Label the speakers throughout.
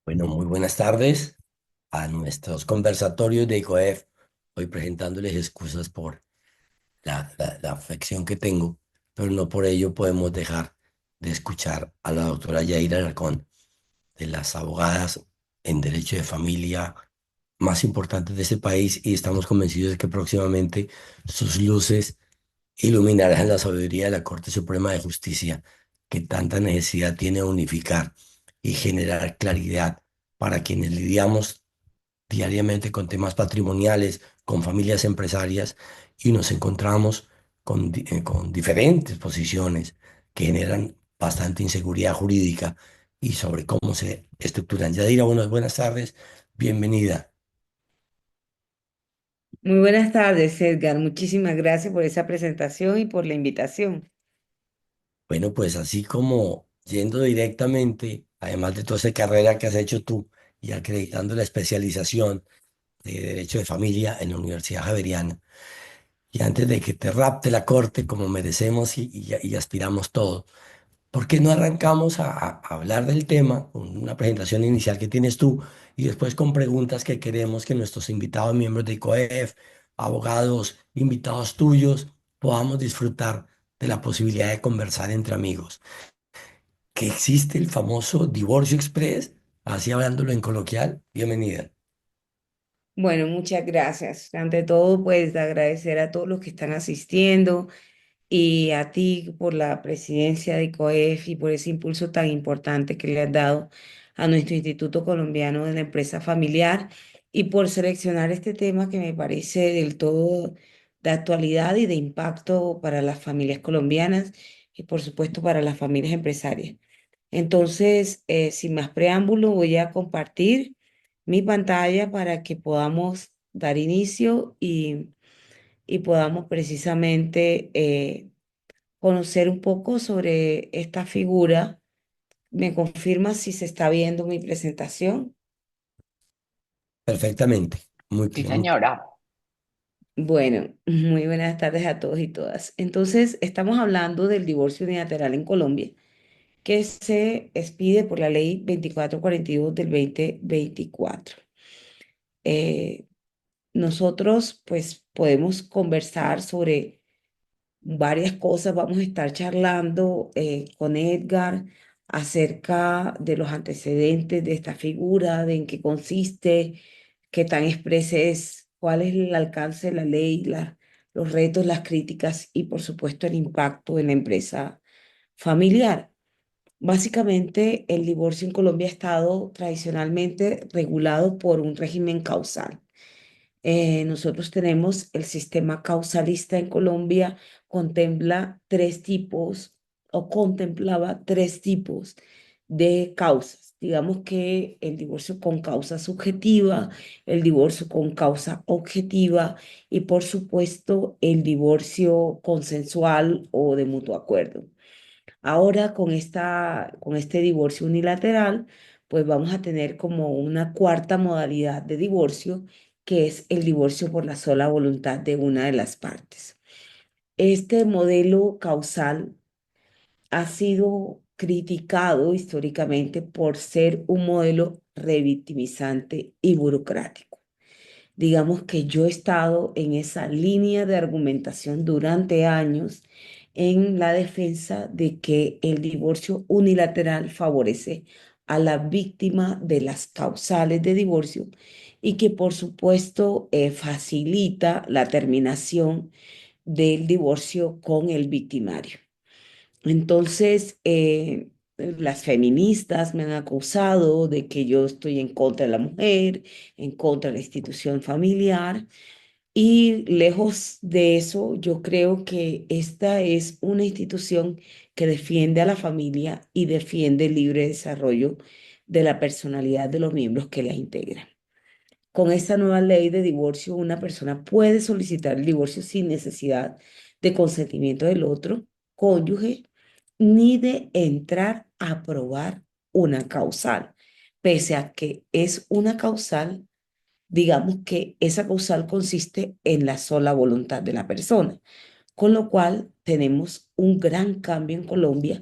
Speaker 1: Bueno, muy buenas tardes a nuestros conversatorios de ICOEF. Hoy presentándoles excusas por la afección que tengo, pero no por ello podemos dejar de escuchar a la doctora Yaira Alarcón, de las abogadas en derecho de familia más importantes de este país, y estamos convencidos de que próximamente sus luces iluminarán la sabiduría de la Corte Suprema de Justicia, que tanta necesidad tiene de unificar y generar claridad para quienes lidiamos diariamente con temas patrimoniales, con familias empresarias, y nos encontramos con diferentes posiciones que generan bastante inseguridad jurídica y sobre cómo se estructuran. Yadira, buenas tardes, bienvenida.
Speaker 2: Muy buenas tardes, Edgar. Muchísimas gracias por esa presentación y por la invitación.
Speaker 1: Bueno, pues así como yendo directamente, además de toda esa carrera que has hecho tú y acreditando la especialización de Derecho de Familia en la Universidad Javeriana, y antes de que te rapte la corte como merecemos y aspiramos todos, ¿por qué no arrancamos a hablar del tema con una presentación inicial que tienes tú y después con preguntas que queremos que nuestros invitados, miembros de ICOEF, abogados, invitados tuyos, podamos disfrutar de la posibilidad de conversar entre amigos? Que existe el famoso divorcio express, así hablándolo en coloquial. Bienvenida.
Speaker 2: Bueno, muchas gracias. Ante todo, pues agradecer a todos los que están asistiendo y a ti por la presidencia de COEF y por ese impulso tan importante que le has dado a nuestro Instituto Colombiano de la Empresa Familiar y por seleccionar este tema que me parece del todo de actualidad y de impacto para las familias colombianas y por supuesto para las familias empresarias. Entonces, sin más preámbulo, voy a compartir mi pantalla para que podamos dar inicio y podamos precisamente conocer un poco sobre esta figura. ¿Me confirma si se está viendo mi presentación?
Speaker 1: Perfectamente. Muy
Speaker 3: Sí,
Speaker 1: claro.
Speaker 3: señora.
Speaker 2: Bueno, muy buenas tardes a todos y todas. Entonces, estamos hablando del divorcio unilateral en Colombia, que se expide por la ley 2442 del 2024. Eh, Nosotros, pues, podemos conversar sobre varias cosas. Vamos a estar charlando con Edgar acerca de los antecedentes de esta figura, de en qué consiste, qué tan expresa es, cuál es el alcance de la ley, los retos, las críticas y, por supuesto, el impacto en la empresa familiar. Básicamente, el divorcio en Colombia ha estado tradicionalmente regulado por un régimen causal. Nosotros tenemos el sistema causalista en Colombia, contempla tres tipos o contemplaba tres tipos de causas. Digamos que el divorcio con causa subjetiva, el divorcio con causa objetiva y por supuesto el divorcio consensual o de mutuo acuerdo. Ahora con este divorcio unilateral, pues vamos a tener como una cuarta modalidad de divorcio, que es el divorcio por la sola voluntad de una de las partes. Este modelo causal ha sido criticado históricamente por ser un modelo revictimizante y burocrático. Digamos que yo he estado en esa línea de argumentación durante años en la defensa de que el divorcio unilateral favorece a la víctima de las causales de divorcio y que por supuesto facilita la terminación del divorcio con el victimario. Entonces, las feministas me han acusado de que yo estoy en contra de la mujer, en contra de la institución familiar, y lejos de eso, yo creo que esta es una institución que defiende a la familia y defiende el libre desarrollo de la personalidad de los miembros que la integran. Con esta nueva ley de divorcio, una persona puede solicitar el divorcio sin necesidad de consentimiento del otro cónyuge ni de entrar a probar una causal, pese a que es una causal. Digamos que esa causal consiste en la sola voluntad de la persona, con lo cual tenemos un gran cambio en Colombia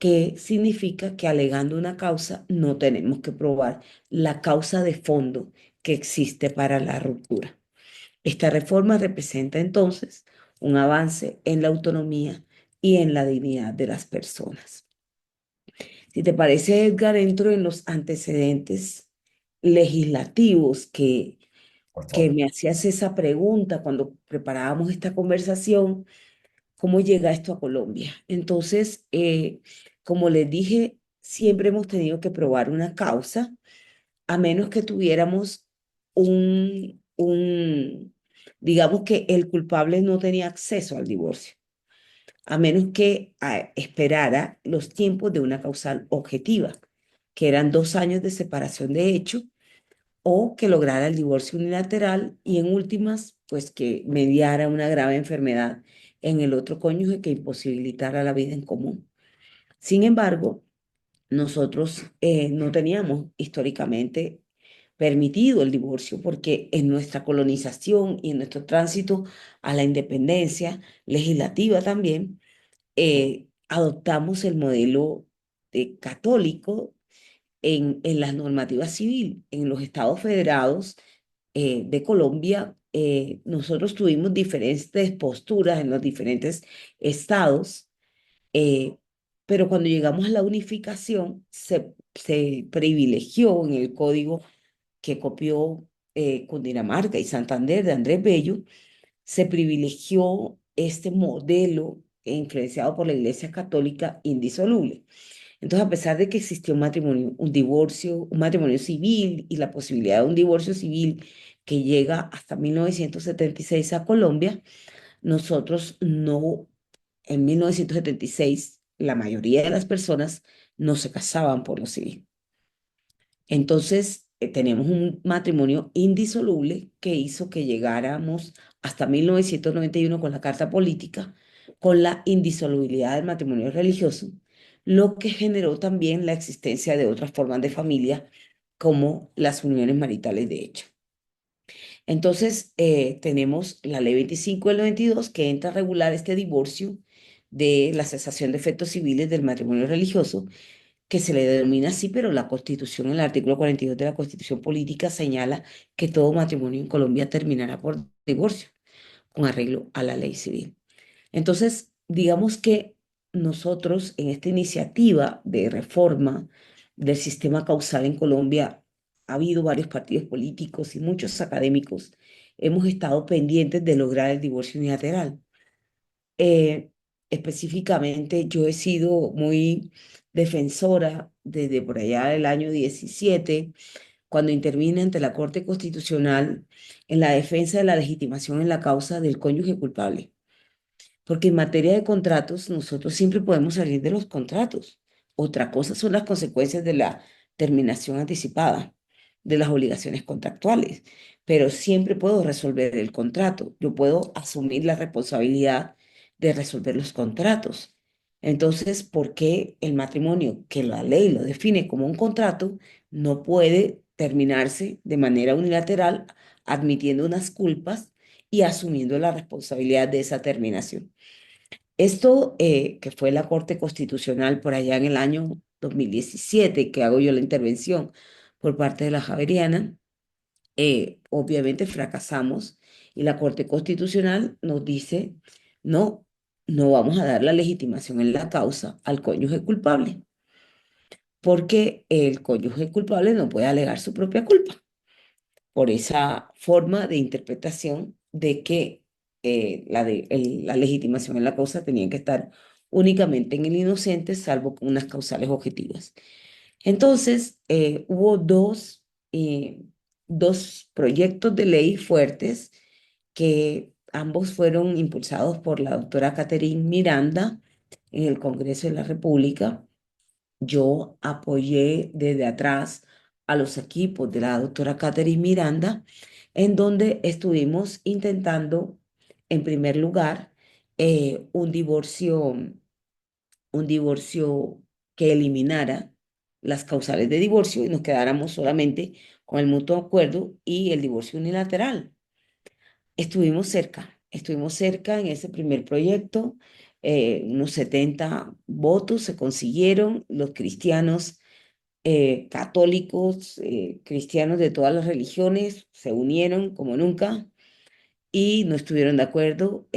Speaker 2: que significa que alegando una causa no tenemos que probar la causa de fondo que existe para la ruptura. Esta reforma representa entonces un avance en la autonomía y en la dignidad de las personas. Si te parece, Edgar, entro en los antecedentes legislativos
Speaker 1: Por
Speaker 2: que
Speaker 1: favor.
Speaker 2: me hacías esa pregunta cuando preparábamos esta conversación, ¿cómo llega esto a Colombia? Entonces, como les dije, siempre hemos tenido que probar una causa, a menos que tuviéramos digamos que el culpable no tenía acceso al divorcio, a menos que esperara los tiempos de una causal objetiva, que eran 2 años de separación de hecho, o que lograra el divorcio unilateral y en últimas, pues que mediara una grave enfermedad en el otro cónyuge que imposibilitara la vida en común. Sin embargo, nosotros no teníamos históricamente permitido el divorcio porque en nuestra colonización y en nuestro tránsito a la independencia legislativa también, adoptamos el modelo católico en las normativas civil. En los estados federados de Colombia, nosotros tuvimos diferentes posturas en los diferentes estados, eh, pero cuando llegamos a la unificación, se privilegió en el código que copió Cundinamarca y Santander de Andrés Bello, se privilegió este modelo influenciado por la Iglesia Católica indisoluble. Entonces, a pesar de que existió un matrimonio, un divorcio, un matrimonio civil y la posibilidad de un divorcio civil que llega hasta 1976 a Colombia, nosotros no, en 1976, la mayoría de las personas no se casaban por lo civil. Entonces, tenemos un matrimonio indisoluble que hizo que llegáramos hasta 1991 con la Carta Política, con la indisolubilidad del matrimonio religioso, lo que generó también la existencia de otras formas de familia, como las uniones maritales de hecho. Entonces, tenemos la Ley 25 del 92 que entra a regular este divorcio de la cesación de efectos civiles del matrimonio religioso que se le denomina así, pero la Constitución, en el artículo 42 de la Constitución Política, señala que todo matrimonio en Colombia terminará por divorcio, con arreglo a la ley civil. Entonces, digamos que nosotros en esta iniciativa de reforma del sistema causal en Colombia, ha habido varios partidos políticos y muchos académicos, hemos estado pendientes de lograr el divorcio unilateral. Eh, Específicamente, yo he sido muy defensora desde por allá del año 17, cuando intervine ante la Corte Constitucional en la defensa de la legitimación en la causa del cónyuge culpable. Porque en materia de contratos, nosotros siempre podemos salir de los contratos. Otra cosa son las consecuencias de la terminación anticipada de las obligaciones contractuales, pero siempre puedo resolver el contrato. Yo puedo asumir la responsabilidad de resolver los contratos. Entonces, ¿por qué el matrimonio, que la ley lo define como un contrato, no puede terminarse de manera unilateral, admitiendo unas culpas y asumiendo la responsabilidad de esa terminación? Esto, que fue la Corte Constitucional por allá en el año 2017, que hago yo la intervención por parte de la Javeriana, obviamente fracasamos y la Corte Constitucional nos dice, no, no vamos a dar la legitimación en la causa al cónyuge culpable, porque el cónyuge culpable no puede alegar su propia culpa por esa forma de interpretación de que la legitimación en la causa tenía que estar únicamente en el inocente, salvo con unas causales objetivas. Entonces, hubo dos proyectos de ley fuertes que ambos fueron impulsados por la doctora Catherine Miranda en el Congreso de la República. Yo apoyé desde atrás a los equipos de la doctora Catherine Miranda, en donde estuvimos intentando, en primer lugar, un divorcio que eliminara las causales de divorcio y nos quedáramos solamente con el mutuo acuerdo y el divorcio unilateral. Estuvimos cerca en ese primer proyecto. unos 70 votos se consiguieron, los cristianos católicos, cristianos de todas las religiones se unieron como nunca y no estuvieron de acuerdo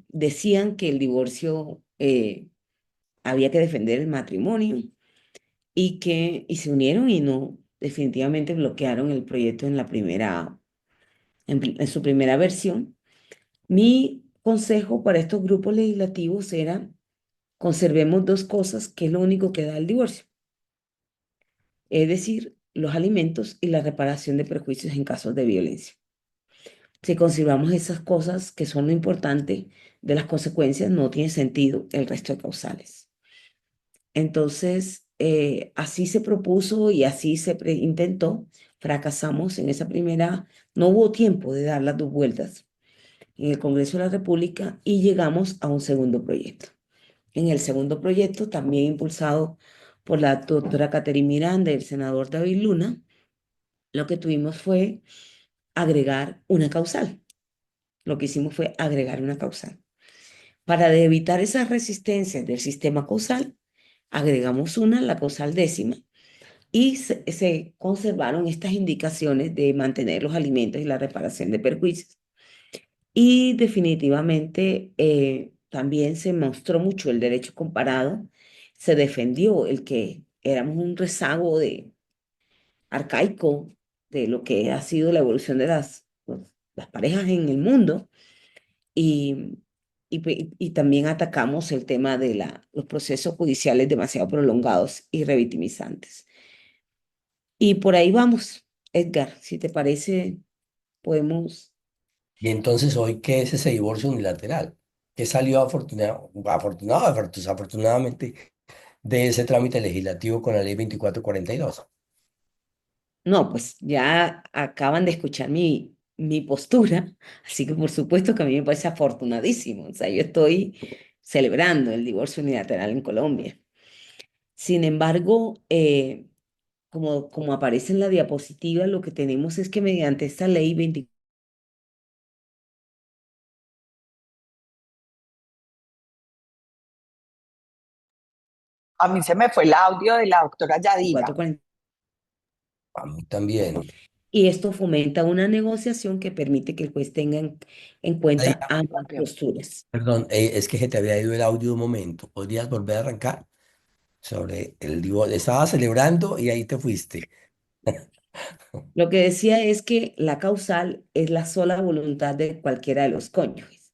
Speaker 2: decían que el divorcio, había que defender el matrimonio y se unieron y no, definitivamente bloquearon el proyecto en en su primera versión. Mi consejo para estos grupos legislativos era: conservemos dos cosas, que es lo único que da el divorcio, es decir, los alimentos y la reparación de perjuicios en casos de violencia. Si conservamos esas cosas que son lo importante de las consecuencias, no tiene sentido el resto de causales. Entonces, así se propuso y así intentó. Fracasamos en esa primera, no hubo tiempo de dar las dos vueltas en el Congreso de la República y llegamos a un segundo proyecto. En el segundo proyecto, también impulsado por la doctora Catherine Miranda y el senador David Luna, lo que tuvimos fue agregar una causal. Lo que hicimos fue agregar una causal. Para evitar esas resistencias del sistema causal, agregamos una, la causal décima, y se conservaron estas indicaciones de mantener los alimentos y la reparación de perjuicios. Y definitivamente también se mostró mucho el derecho comparado, se defendió el que éramos un rezago arcaico de lo que ha sido la evolución de las parejas en el mundo y, y también atacamos el tema de los procesos judiciales demasiado prolongados y revictimizantes. Y por ahí vamos, Edgar, si te parece, podemos.
Speaker 1: Y entonces hoy, ¿qué es ese divorcio unilateral? ¿Qué salió desafortunadamente de ese trámite legislativo con la ley 2442?
Speaker 2: No, pues ya acaban de escuchar mi postura, así que por supuesto que a mí me parece afortunadísimo. O sea, yo estoy celebrando el divorcio unilateral en Colombia. Sin embargo, como aparece en la diapositiva, lo que tenemos es que mediante esta ley
Speaker 3: A mí se me fue el audio de la doctora Yadira.
Speaker 2: 24,
Speaker 1: A mí también.
Speaker 2: y esto fomenta una negociación que permite que el juez tenga en cuenta ambas posturas.
Speaker 1: Perdón, es que se te había ido el audio un momento. ¿Podrías volver a arrancar sobre el divorcio? Estaba celebrando y ahí te fuiste.
Speaker 2: Lo que decía es que la causal es la sola voluntad de cualquiera de los cónyuges.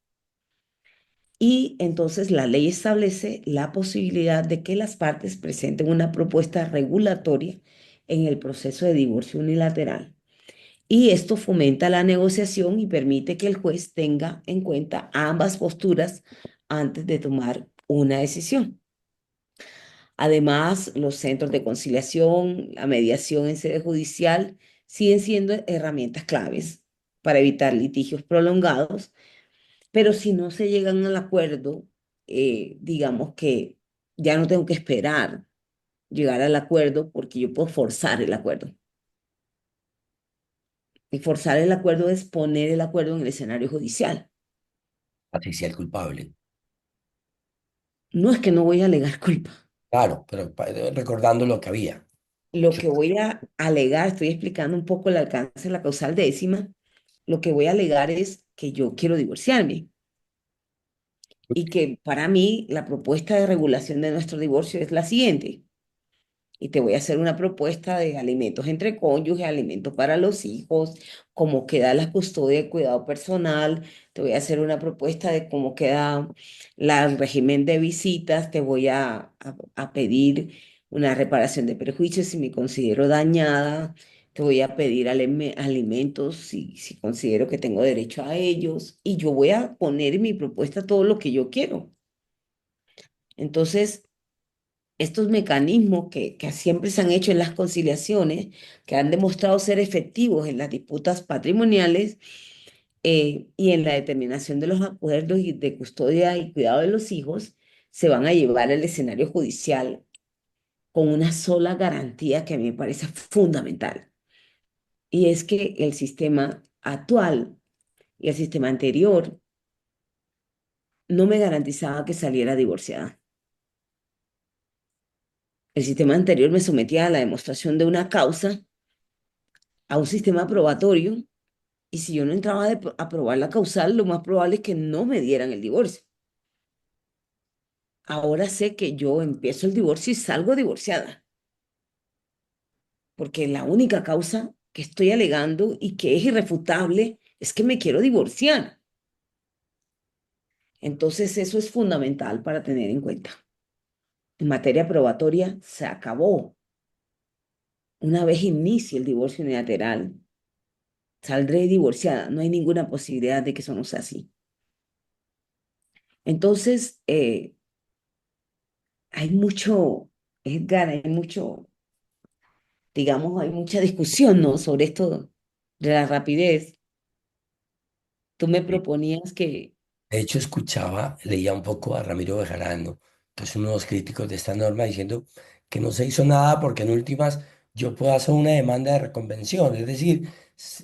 Speaker 2: Y entonces la ley establece la posibilidad de que las partes presenten una propuesta regulatoria en el proceso de divorcio unilateral. Y esto fomenta la negociación y permite que el juez tenga en cuenta ambas posturas antes de tomar una decisión. Además, los centros de conciliación, la mediación en sede judicial siguen siendo herramientas claves para evitar litigios prolongados, pero si no se llegan al acuerdo, digamos que ya no tengo que esperar llegar al acuerdo porque yo puedo forzar el acuerdo. Y forzar el acuerdo es poner el acuerdo en el escenario judicial.
Speaker 1: Así sea el culpable.
Speaker 2: No es que no voy a alegar culpa.
Speaker 1: Claro, pero recordando lo que había.
Speaker 2: Lo que voy a alegar, estoy explicando un poco el alcance de la causal décima, lo que voy a alegar es que yo quiero divorciarme y que para mí la propuesta de regulación de nuestro divorcio es la siguiente. Y te voy a hacer una propuesta de alimentos entre cónyuges, alimentos para los hijos, cómo queda la custodia y cuidado personal. Te voy a hacer una propuesta de cómo queda el régimen de visitas. Te voy a pedir una reparación de perjuicios si me considero dañada. Te voy a pedir alimentos si considero que tengo derecho a ellos. Y yo voy a poner en mi propuesta todo lo que yo quiero. Entonces, estos mecanismos que siempre se han hecho en las conciliaciones, que han demostrado ser efectivos en las disputas patrimoniales y en la determinación de los acuerdos y de custodia y cuidado de los hijos, se van a llevar al escenario judicial con una sola garantía que a mí me parece fundamental. Y es que el sistema actual y el sistema anterior no me garantizaba que saliera divorciada. El sistema anterior me sometía a la demostración de una causa, a un sistema probatorio, y si yo no entraba a probar la causal, lo más probable es que no me dieran el divorcio. Ahora sé que yo empiezo el divorcio y salgo divorciada, porque la única causa que estoy alegando y que es irrefutable es que me quiero divorciar. Entonces eso es fundamental para tener en cuenta. En materia probatoria se acabó. Una vez inicie el divorcio unilateral, saldré divorciada. No hay ninguna posibilidad de que eso no sea así. Entonces, hay mucho, Edgar, hay mucho, digamos, hay mucha discusión, ¿no? Sobre esto de la rapidez. Tú me proponías que,
Speaker 1: De hecho, leía un poco a Ramiro Bejarano, que es uno de los críticos de esta norma, diciendo que no se hizo nada porque en últimas yo puedo hacer una demanda de reconvención. Es decir,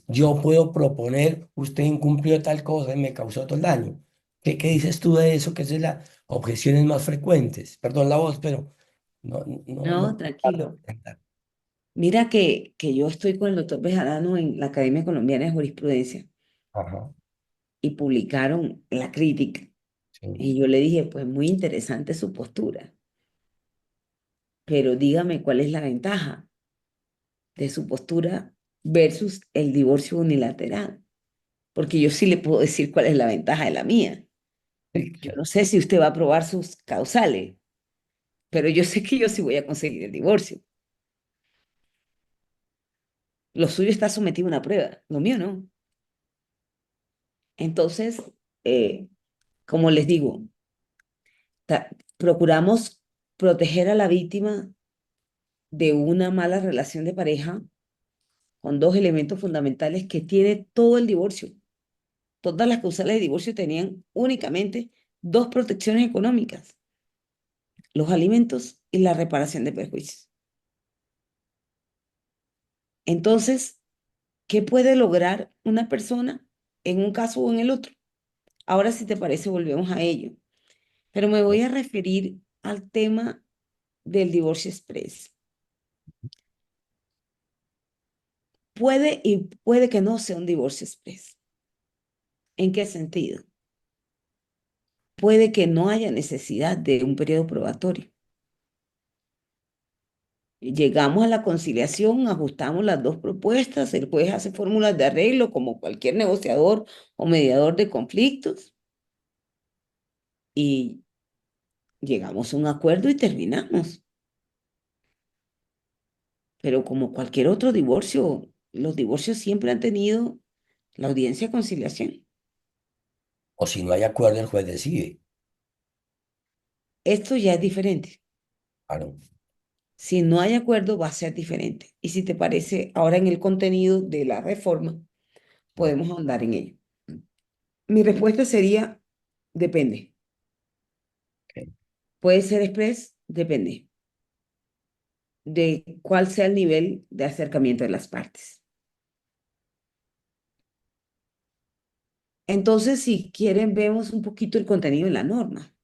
Speaker 1: yo puedo proponer, usted incumplió tal cosa y me causó todo el daño. ¿Qué dices tú de eso? Que es de las objeciones más frecuentes. Perdón la voz, pero no.
Speaker 2: no, tranquilo. Mira que yo estoy con el doctor Bejarano en la Academia Colombiana de Jurisprudencia
Speaker 1: Ajá,
Speaker 2: y publicaron la crítica.
Speaker 1: sí.
Speaker 2: Y yo le dije, pues muy interesante su postura, pero dígame cuál es la ventaja de su postura versus el divorcio unilateral, porque yo sí le puedo decir cuál es la ventaja de la mía.
Speaker 1: Sí,
Speaker 2: Yo
Speaker 1: claro.
Speaker 2: no sé si usted va a probar sus causales, pero yo sé que yo sí voy a conseguir el divorcio. Lo suyo está sometido a una prueba, lo mío no. Entonces, eh, como les digo, procuramos proteger a la víctima de una mala relación de pareja con dos elementos fundamentales que tiene todo el divorcio. Todas las causales de divorcio tenían únicamente dos protecciones económicas: los alimentos y la reparación de perjuicios. Entonces, ¿qué puede lograr una persona en un caso o en el otro? Ahora, si te parece, volvemos a ello. Pero me voy a referir al tema del divorcio express. Puede y puede que no sea un divorcio express. ¿En qué sentido? Puede que no haya necesidad de un periodo probatorio. Llegamos a la conciliación, ajustamos las dos propuestas, el juez hace fórmulas de arreglo como cualquier negociador o mediador de conflictos y llegamos a un acuerdo y terminamos. Pero como cualquier otro divorcio, los divorcios siempre han tenido la audiencia de conciliación.
Speaker 1: O si no hay acuerdo, el juez decide.
Speaker 2: Esto ya es diferente.
Speaker 1: Claro.
Speaker 2: Si no hay acuerdo, va a ser diferente. Y si te parece, ahora en el contenido de la reforma, podemos ahondar en ello. Mi respuesta sería, depende.
Speaker 1: Ok.
Speaker 2: Puede ser express, depende de cuál sea el nivel de acercamiento de las partes. Entonces, si quieren, vemos un poquito el contenido de la norma.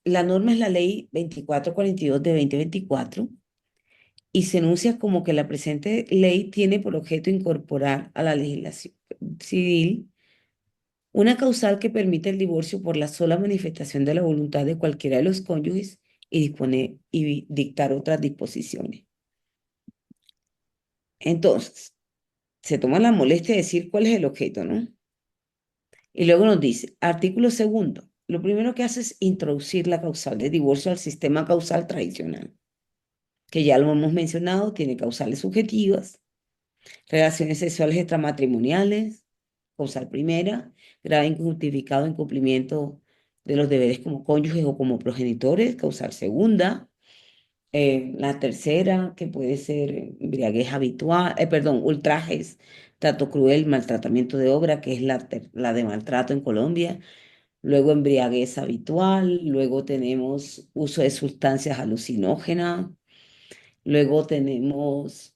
Speaker 2: La norma es la ley 2442 de 2024 y se enuncia como que la presente ley tiene por objeto incorporar a la legislación civil una causal que permite el divorcio por la sola manifestación de la voluntad de cualquiera de los cónyuges y disponer y dictar otras disposiciones. Entonces, se toma la molestia de decir cuál es el objeto, ¿no? Y luego nos dice, artículo segundo, lo primero que hace es introducir la causal de divorcio al sistema causal tradicional, que ya lo hemos mencionado, tiene causales subjetivas, relaciones sexuales extramatrimoniales, causal primera, grave injustificado incumplimiento de los deberes como cónyuges o como progenitores, causal segunda, la tercera, que puede ser embriaguez habitual, perdón, ultrajes, trato cruel, maltratamiento de obra, que es la de maltrato en Colombia. Luego embriaguez habitual, luego tenemos uso de sustancias alucinógenas, luego tenemos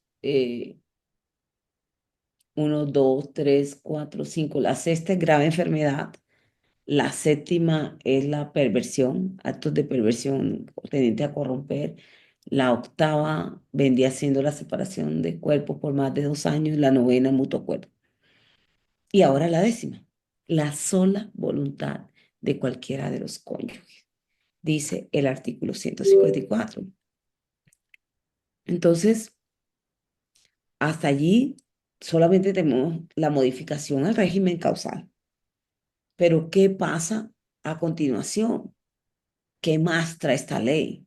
Speaker 2: 1, 2, 3, 4, 5, la sexta es grave enfermedad, La séptima es la perversión, actos de perversión tendente a corromper. La octava vendría siendo la separación de cuerpos por más de 2 años. La novena, mutuo acuerdo. Y ahora la décima, la sola voluntad de cualquiera de los cónyuges, dice el artículo 154. Entonces, hasta allí solamente tenemos la modificación al régimen causal. Pero ¿qué pasa a continuación? ¿Qué más trae esta ley?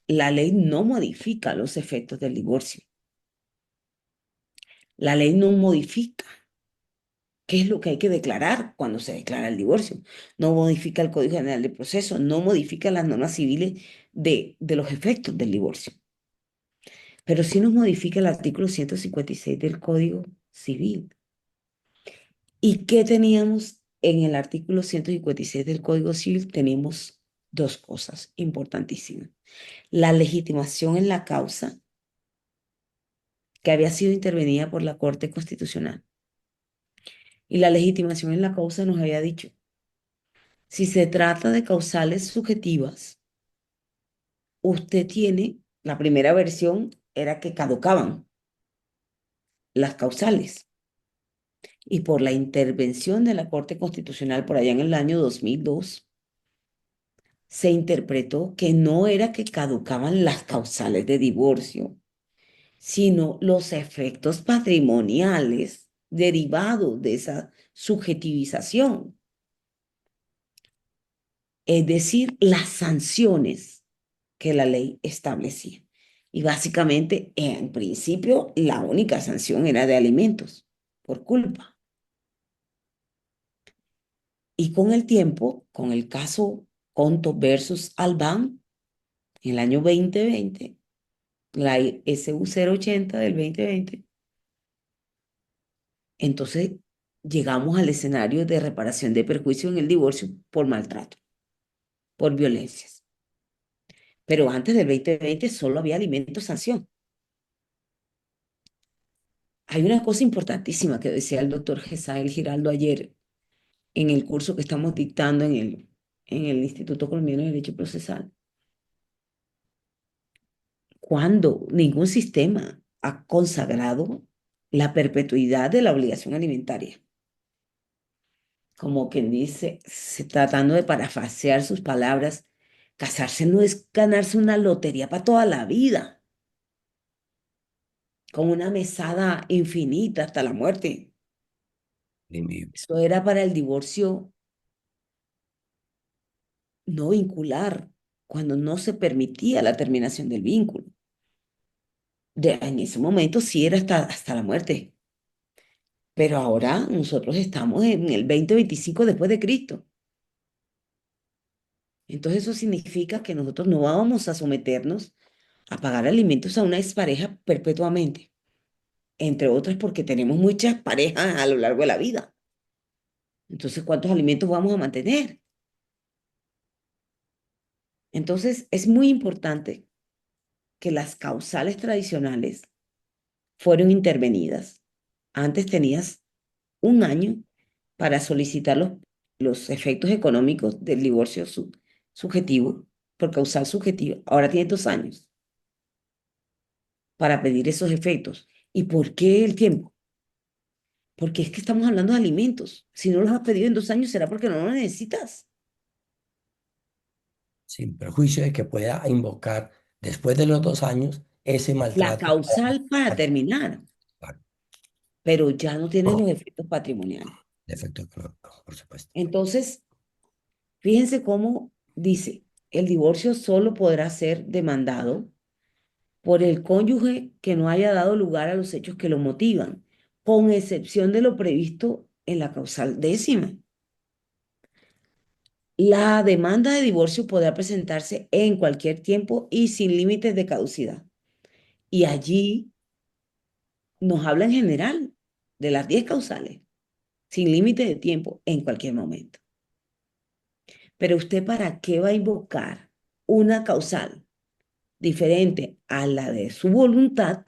Speaker 2: La ley no modifica los efectos del divorcio. La ley no modifica qué es lo que hay que declarar cuando se declara el divorcio. No modifica el Código General de Proceso, no modifica las normas civiles de los efectos del divorcio. Pero sí nos modifica el artículo 156 del Código Civil. ¿Y qué teníamos en el artículo 156 del Código Civil? Tenemos dos cosas importantísimas. La legitimación en la causa que había sido intervenida por la Corte Constitucional. Y la legitimación en la causa nos había dicho, si se trata de causales subjetivas, usted tiene, la primera versión era que caducaban las causales. Y por la intervención de la Corte Constitucional por allá en el año 2002, se interpretó que no era que caducaban las causales de divorcio, sino los efectos patrimoniales derivados de esa subjetivización, es decir, las sanciones que la ley establecía. Y básicamente, en principio, la única sanción era de alimentos por culpa. Y con el tiempo, con el caso Conto versus Albán, en el año 2020, la SU 080 del 2020, entonces llegamos al escenario de reparación de perjuicio en el divorcio por maltrato, por violencias. Pero antes del 2020 solo había alimentos sanción. Hay una cosa importantísima que decía el doctor Gesael Giraldo ayer en el curso que estamos dictando en el Instituto Colombiano de Derecho Procesal. Cuando ningún sistema ha consagrado la perpetuidad de la obligación alimentaria. Como quien dice, tratando de parafrasear sus palabras, casarse no es ganarse una lotería para toda la vida, con una mesada infinita hasta la muerte. Eso era para el divorcio no vincular, cuando no se permitía la terminación del vínculo. En ese momento sí era hasta la muerte, pero ahora nosotros estamos en el 2025 después de Cristo. Entonces eso significa que nosotros no vamos a someternos a pagar alimentos a una expareja perpetuamente, entre otras porque tenemos muchas parejas a lo largo de la vida. Entonces, ¿cuántos alimentos vamos a mantener? Entonces, es muy importante que las causales tradicionales fueron intervenidas. Antes tenías 1 año para solicitar los efectos económicos del divorcio subjetivo, por causal subjetiva. Ahora tienes 2 años para pedir esos efectos. ¿Y por qué el tiempo? Porque es que estamos hablando de alimentos. Si no los has pedido en 2 años, será porque no los necesitas.
Speaker 1: Sin perjuicio de que pueda invocar después de los 2 años ese
Speaker 2: La
Speaker 1: maltrato.
Speaker 2: causal para terminar, pero ya no tienes los efectos patrimoniales.
Speaker 1: De efecto económico, por supuesto.
Speaker 2: Entonces, fíjense cómo dice, el divorcio solo podrá ser demandado por el cónyuge que no haya dado lugar a los hechos que lo motivan, con excepción de lo previsto en la causal décima. La demanda de divorcio podrá presentarse en cualquier tiempo y sin límites de caducidad. Y allí nos habla en general de las 10 causales, sin límite de tiempo, en cualquier momento. Pero usted, ¿para qué va a invocar una causal diferente a la de su voluntad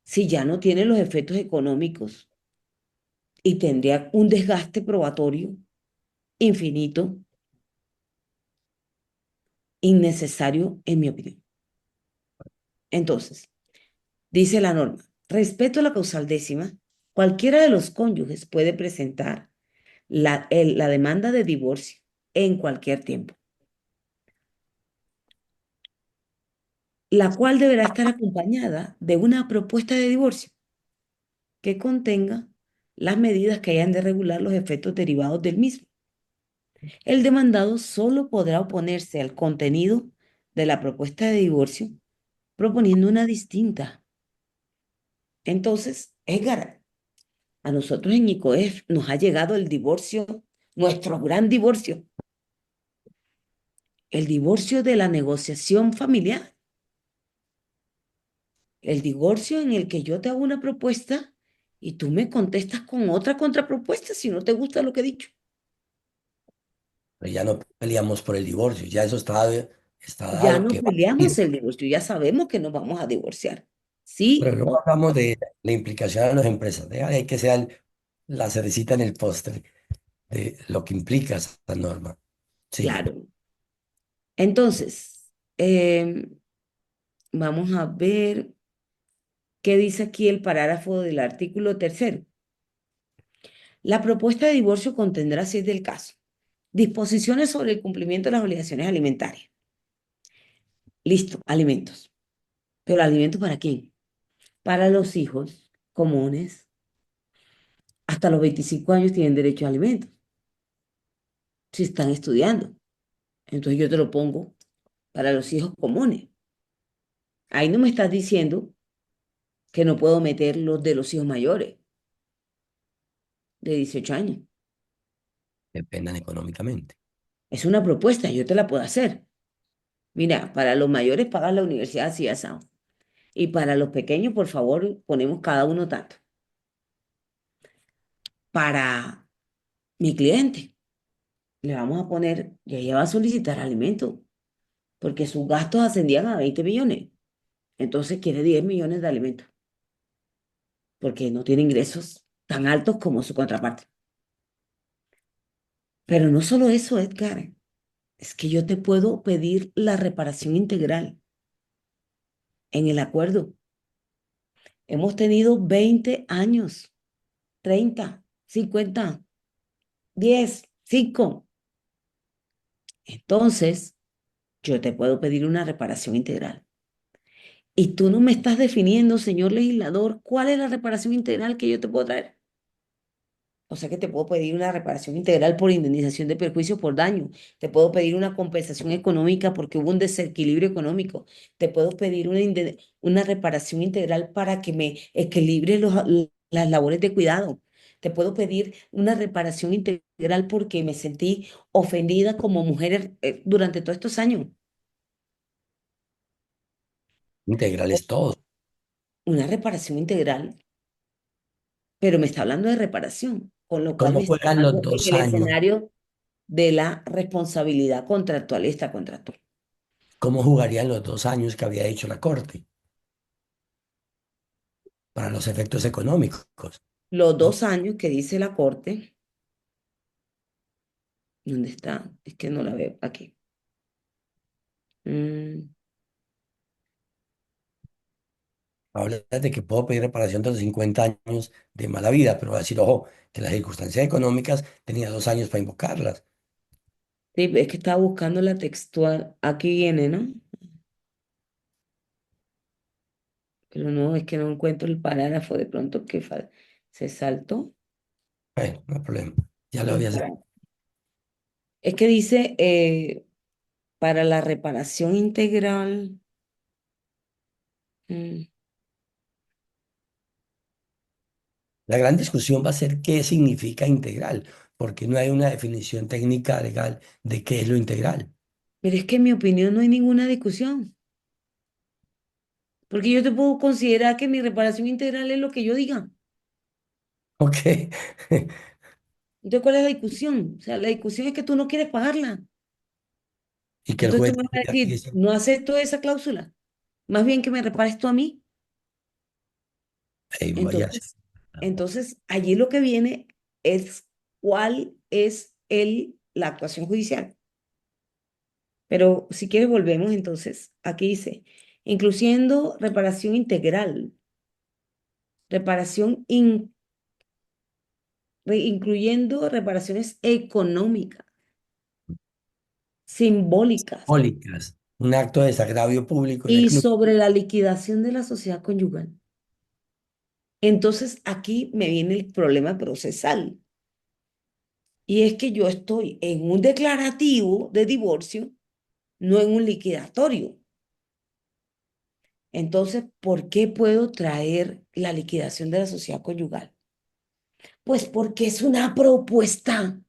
Speaker 2: si ya no tiene los efectos económicos y tendría un desgaste probatorio? infinito, innecesario, en mi opinión. Entonces, dice la norma, respecto a la causal décima, cualquiera de los cónyuges puede presentar la demanda de divorcio en cualquier tiempo, la cual deberá estar acompañada de una propuesta de divorcio que contenga las medidas que hayan de regular los efectos derivados del mismo. El demandado solo podrá oponerse al contenido de la propuesta de divorcio proponiendo una distinta. Entonces, Edgar, a nosotros en ICOEF nos ha llegado el divorcio, nuestro gran divorcio, el divorcio de la negociación familiar, el divorcio en el que yo te hago una propuesta y tú me contestas con otra contrapropuesta si no te gusta lo que he dicho.
Speaker 1: Pero ya no peleamos por el divorcio, ya eso está
Speaker 2: Ya
Speaker 1: dado
Speaker 2: no
Speaker 1: que va a
Speaker 2: peleamos
Speaker 1: ir.
Speaker 2: el divorcio, ya sabemos que nos vamos a divorciar. ¿Sí
Speaker 1: Pero luego
Speaker 2: o
Speaker 1: hablamos de la implicación a las empresas. Hay que ser la cerecita en el postre de lo que implica esta norma. Sigue.
Speaker 2: claro? Entonces, vamos a ver qué dice aquí el parágrafo del artículo tercero. La propuesta de divorcio contendrá, si es del caso, disposiciones sobre el cumplimiento de las obligaciones alimentarias. Listo, alimentos. ¿Pero alimentos para quién? Para los hijos comunes. Hasta los 25 años tienen derecho a alimentos, si están estudiando. Entonces yo te lo pongo para los hijos comunes. Ahí no me estás diciendo que no puedo meter los de los hijos mayores, de 18 años.
Speaker 1: Dependan económicamente.
Speaker 2: Es una propuesta, yo te la puedo hacer. Mira, para los mayores pagas la universidad así asado. Y para los pequeños, por favor, ponemos cada uno tanto. Para mi cliente, le vamos a poner, ya ella va a solicitar alimentos, porque sus gastos ascendían a 20 millones. Entonces quiere 10 millones de alimentos, porque no tiene ingresos tan altos como su contraparte. Pero no solo eso, Edgar, es que yo te puedo pedir la reparación integral en el acuerdo. Hemos tenido 20 años, 30, 50, 10, 5. Entonces, yo te puedo pedir una reparación integral. Y tú no me estás definiendo, señor legislador, cuál es la reparación integral que yo te puedo traer. O sea que te puedo pedir una reparación integral por indemnización de perjuicio por daño. Te puedo pedir una compensación económica porque hubo un desequilibrio económico. Te puedo pedir una reparación integral para que me equilibre las labores de cuidado. Te puedo pedir una reparación integral porque me sentí ofendida como mujer durante todos estos años.
Speaker 1: Integrales todos.
Speaker 2: Una reparación integral, pero me está hablando de reparación, con lo cual me
Speaker 1: ¿Cómo
Speaker 2: está
Speaker 1: juegan los
Speaker 2: dando en
Speaker 1: dos
Speaker 2: el
Speaker 1: años?
Speaker 2: escenario de la responsabilidad contractual y extracontractual.
Speaker 1: ¿Cómo jugarían los 2 años que había dicho la Corte para los efectos económicos?
Speaker 2: Los
Speaker 1: ¿No?
Speaker 2: 2 años que dice la Corte, ¿dónde está? Es que no la veo aquí. Mm,
Speaker 1: Habla de que puedo pedir reparación de los 50 años de mala vida, pero va a decir, ojo, que las circunstancias económicas tenía 2 años para invocarlas.
Speaker 2: sí, es que estaba buscando la textual. Aquí viene, ¿no? Pero no, es que no encuentro el parágrafo de pronto que se saltó.
Speaker 1: Bueno, no hay problema. Ya lo
Speaker 2: El
Speaker 1: había aceptado.
Speaker 2: parágrafo. Es que dice, para la reparación integral. mm,
Speaker 1: La gran discusión va a ser qué significa integral, porque no hay una definición técnica legal de qué es lo integral.
Speaker 2: pero es que en mi opinión no hay ninguna discusión. Porque yo te puedo considerar que mi reparación integral es lo que yo diga.
Speaker 1: Ok.
Speaker 2: Entonces, ¿cuál es la discusión? O sea, la discusión es que tú no quieres pagarla.
Speaker 1: Y que el
Speaker 2: Entonces
Speaker 1: juez
Speaker 2: tú me vas a
Speaker 1: diga que
Speaker 2: decir,
Speaker 1: es
Speaker 2: no acepto esa cláusula. Más bien que me repares tú a mí.
Speaker 1: vaya a ser.
Speaker 2: Entonces, allí lo que viene es cuál es el la actuación judicial. Pero si quieres volvemos entonces, aquí dice, incluyendo reparación integral, reparación incluyendo reparaciones económicas, simbólicas
Speaker 1: Simbólicas. Un acto de desagravio público en el
Speaker 2: y
Speaker 1: club.
Speaker 2: sobre la liquidación de la sociedad conyugal. Entonces aquí me viene el problema procesal. Y es que yo estoy en un declarativo de divorcio, no en un liquidatorio. Entonces, ¿por qué puedo traer la liquidación de la sociedad conyugal? Pues porque es una propuesta.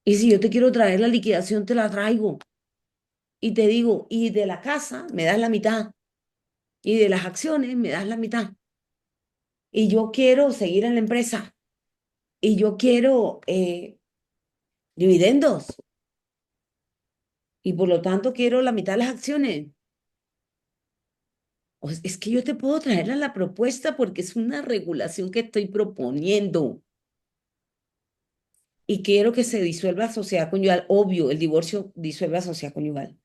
Speaker 2: Y si yo te quiero traer la liquidación, te la traigo. Y te digo, y de la casa me das la mitad. Y de las acciones me das la mitad. Y yo quiero seguir en la empresa. Y yo quiero dividendos. Y por lo tanto quiero la mitad de las acciones. Es que yo te puedo traer a la propuesta porque es una regulación que estoy proponiendo. Y quiero que se disuelva la sociedad conyugal. Obvio, el divorcio disuelve la sociedad conyugal,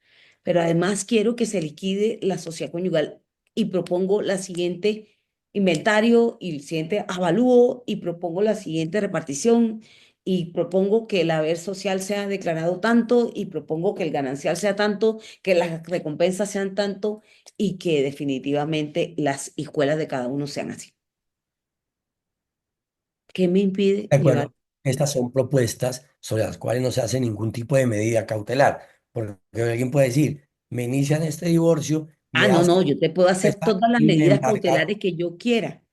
Speaker 2: pero además quiero que se liquide la sociedad conyugal y propongo la siguiente inventario y el siguiente avalúo y propongo la siguiente repartición y propongo que el haber social sea declarado tanto y propongo que el ganancial sea tanto, que las recompensas sean tanto y que definitivamente las escuelas de cada uno sean así. ¿Qué me impide
Speaker 1: De
Speaker 2: llevar?
Speaker 1: acuerdo. Estas son propuestas sobre las cuales no se hace ningún tipo de medida cautelar. Porque alguien puede decir, me inician este divorcio,
Speaker 2: Ah,
Speaker 1: me
Speaker 2: no,
Speaker 1: das
Speaker 2: no, yo te puedo hacer
Speaker 1: esta
Speaker 2: todas las
Speaker 1: y me
Speaker 2: medidas
Speaker 1: embargaron.
Speaker 2: cautelares que yo quiera,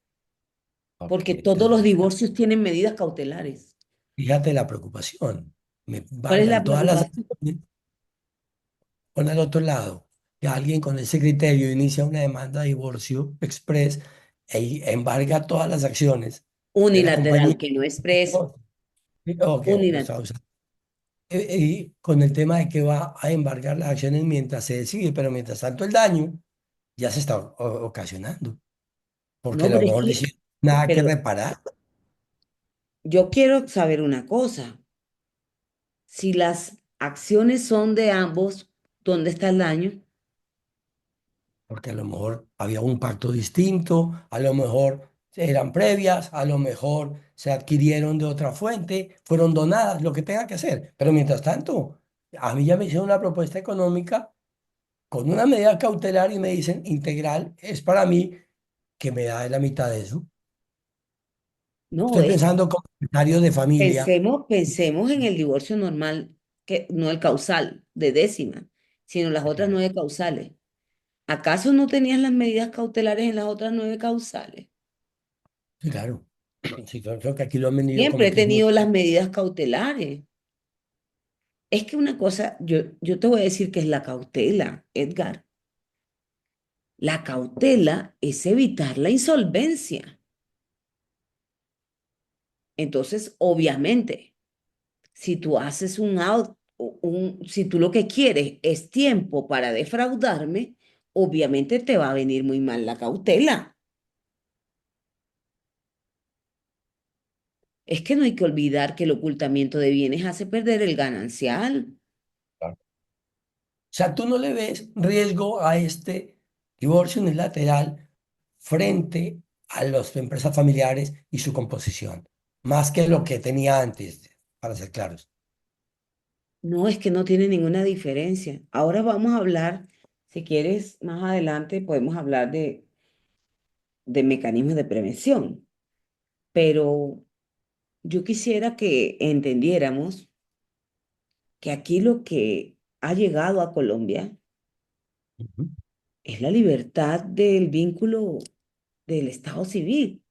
Speaker 1: Ok,
Speaker 2: porque todos los
Speaker 1: entonces,
Speaker 2: divorcios tienen medidas cautelares.
Speaker 1: fíjate la preocupación. Me
Speaker 2: ¿Cuál es la
Speaker 1: embargan todas las
Speaker 2: preocupación?
Speaker 1: acciones. Con al otro lado, que alguien con ese criterio inicia una demanda de divorcio express e embarga todas las acciones de la
Speaker 2: Unilateral,
Speaker 1: compañía.
Speaker 2: que no express,
Speaker 1: Ok, lo
Speaker 2: unilateral.
Speaker 1: estaba usando. Y con el tema de que va a embargar las acciones mientras se decide, pero mientras tanto el daño ya se está ocasionando, porque a
Speaker 2: No,
Speaker 1: lo
Speaker 2: pero es
Speaker 1: mejor
Speaker 2: que,
Speaker 1: dice nada que
Speaker 2: pero
Speaker 1: reparar,
Speaker 2: yo quiero saber una cosa. Si las acciones son de ambos, ¿dónde está el daño?
Speaker 1: porque a lo mejor había un pacto distinto, a lo mejor eran previas, a lo mejor se adquirieron de otra fuente, fueron donadas, lo que tenga que hacer. Pero mientras tanto, a mí ya me hicieron una propuesta económica con una medida cautelar y me dicen integral, es para mí que me da la mitad de eso.
Speaker 2: No,
Speaker 1: Estoy pensando como secretario de familia.
Speaker 2: pensemos en el divorcio normal, que no el causal de décima, sino las otras nueve causales. ¿Acaso no tenías las medidas cautelares en las otras nueve causales?
Speaker 1: Sí, claro. Sí, creo que aquí lo han venido
Speaker 2: Siempre
Speaker 1: como
Speaker 2: he
Speaker 1: que es muy...
Speaker 2: tenido las medidas cautelares. Es que una cosa, yo te voy a decir que es la cautela, Edgar. La cautela es evitar la insolvencia. Entonces, obviamente, si tú haces si tú lo que quieres es tiempo para defraudarme, obviamente te va a venir muy mal la cautela. Es que no hay que olvidar que el ocultamiento de bienes hace perder el ganancial.
Speaker 1: O sea, tú no le ves riesgo a este divorcio unilateral frente a las empresas familiares y su composición, más que lo que tenía antes, para ser claros.
Speaker 2: No, es que no tiene ninguna diferencia. Ahora vamos a hablar, si quieres, más adelante podemos hablar de mecanismos de prevención, pero yo quisiera que entendiéramos que aquí lo que ha llegado a Colombia
Speaker 1: Ujú.
Speaker 2: es la libertad del vínculo del Estado civil.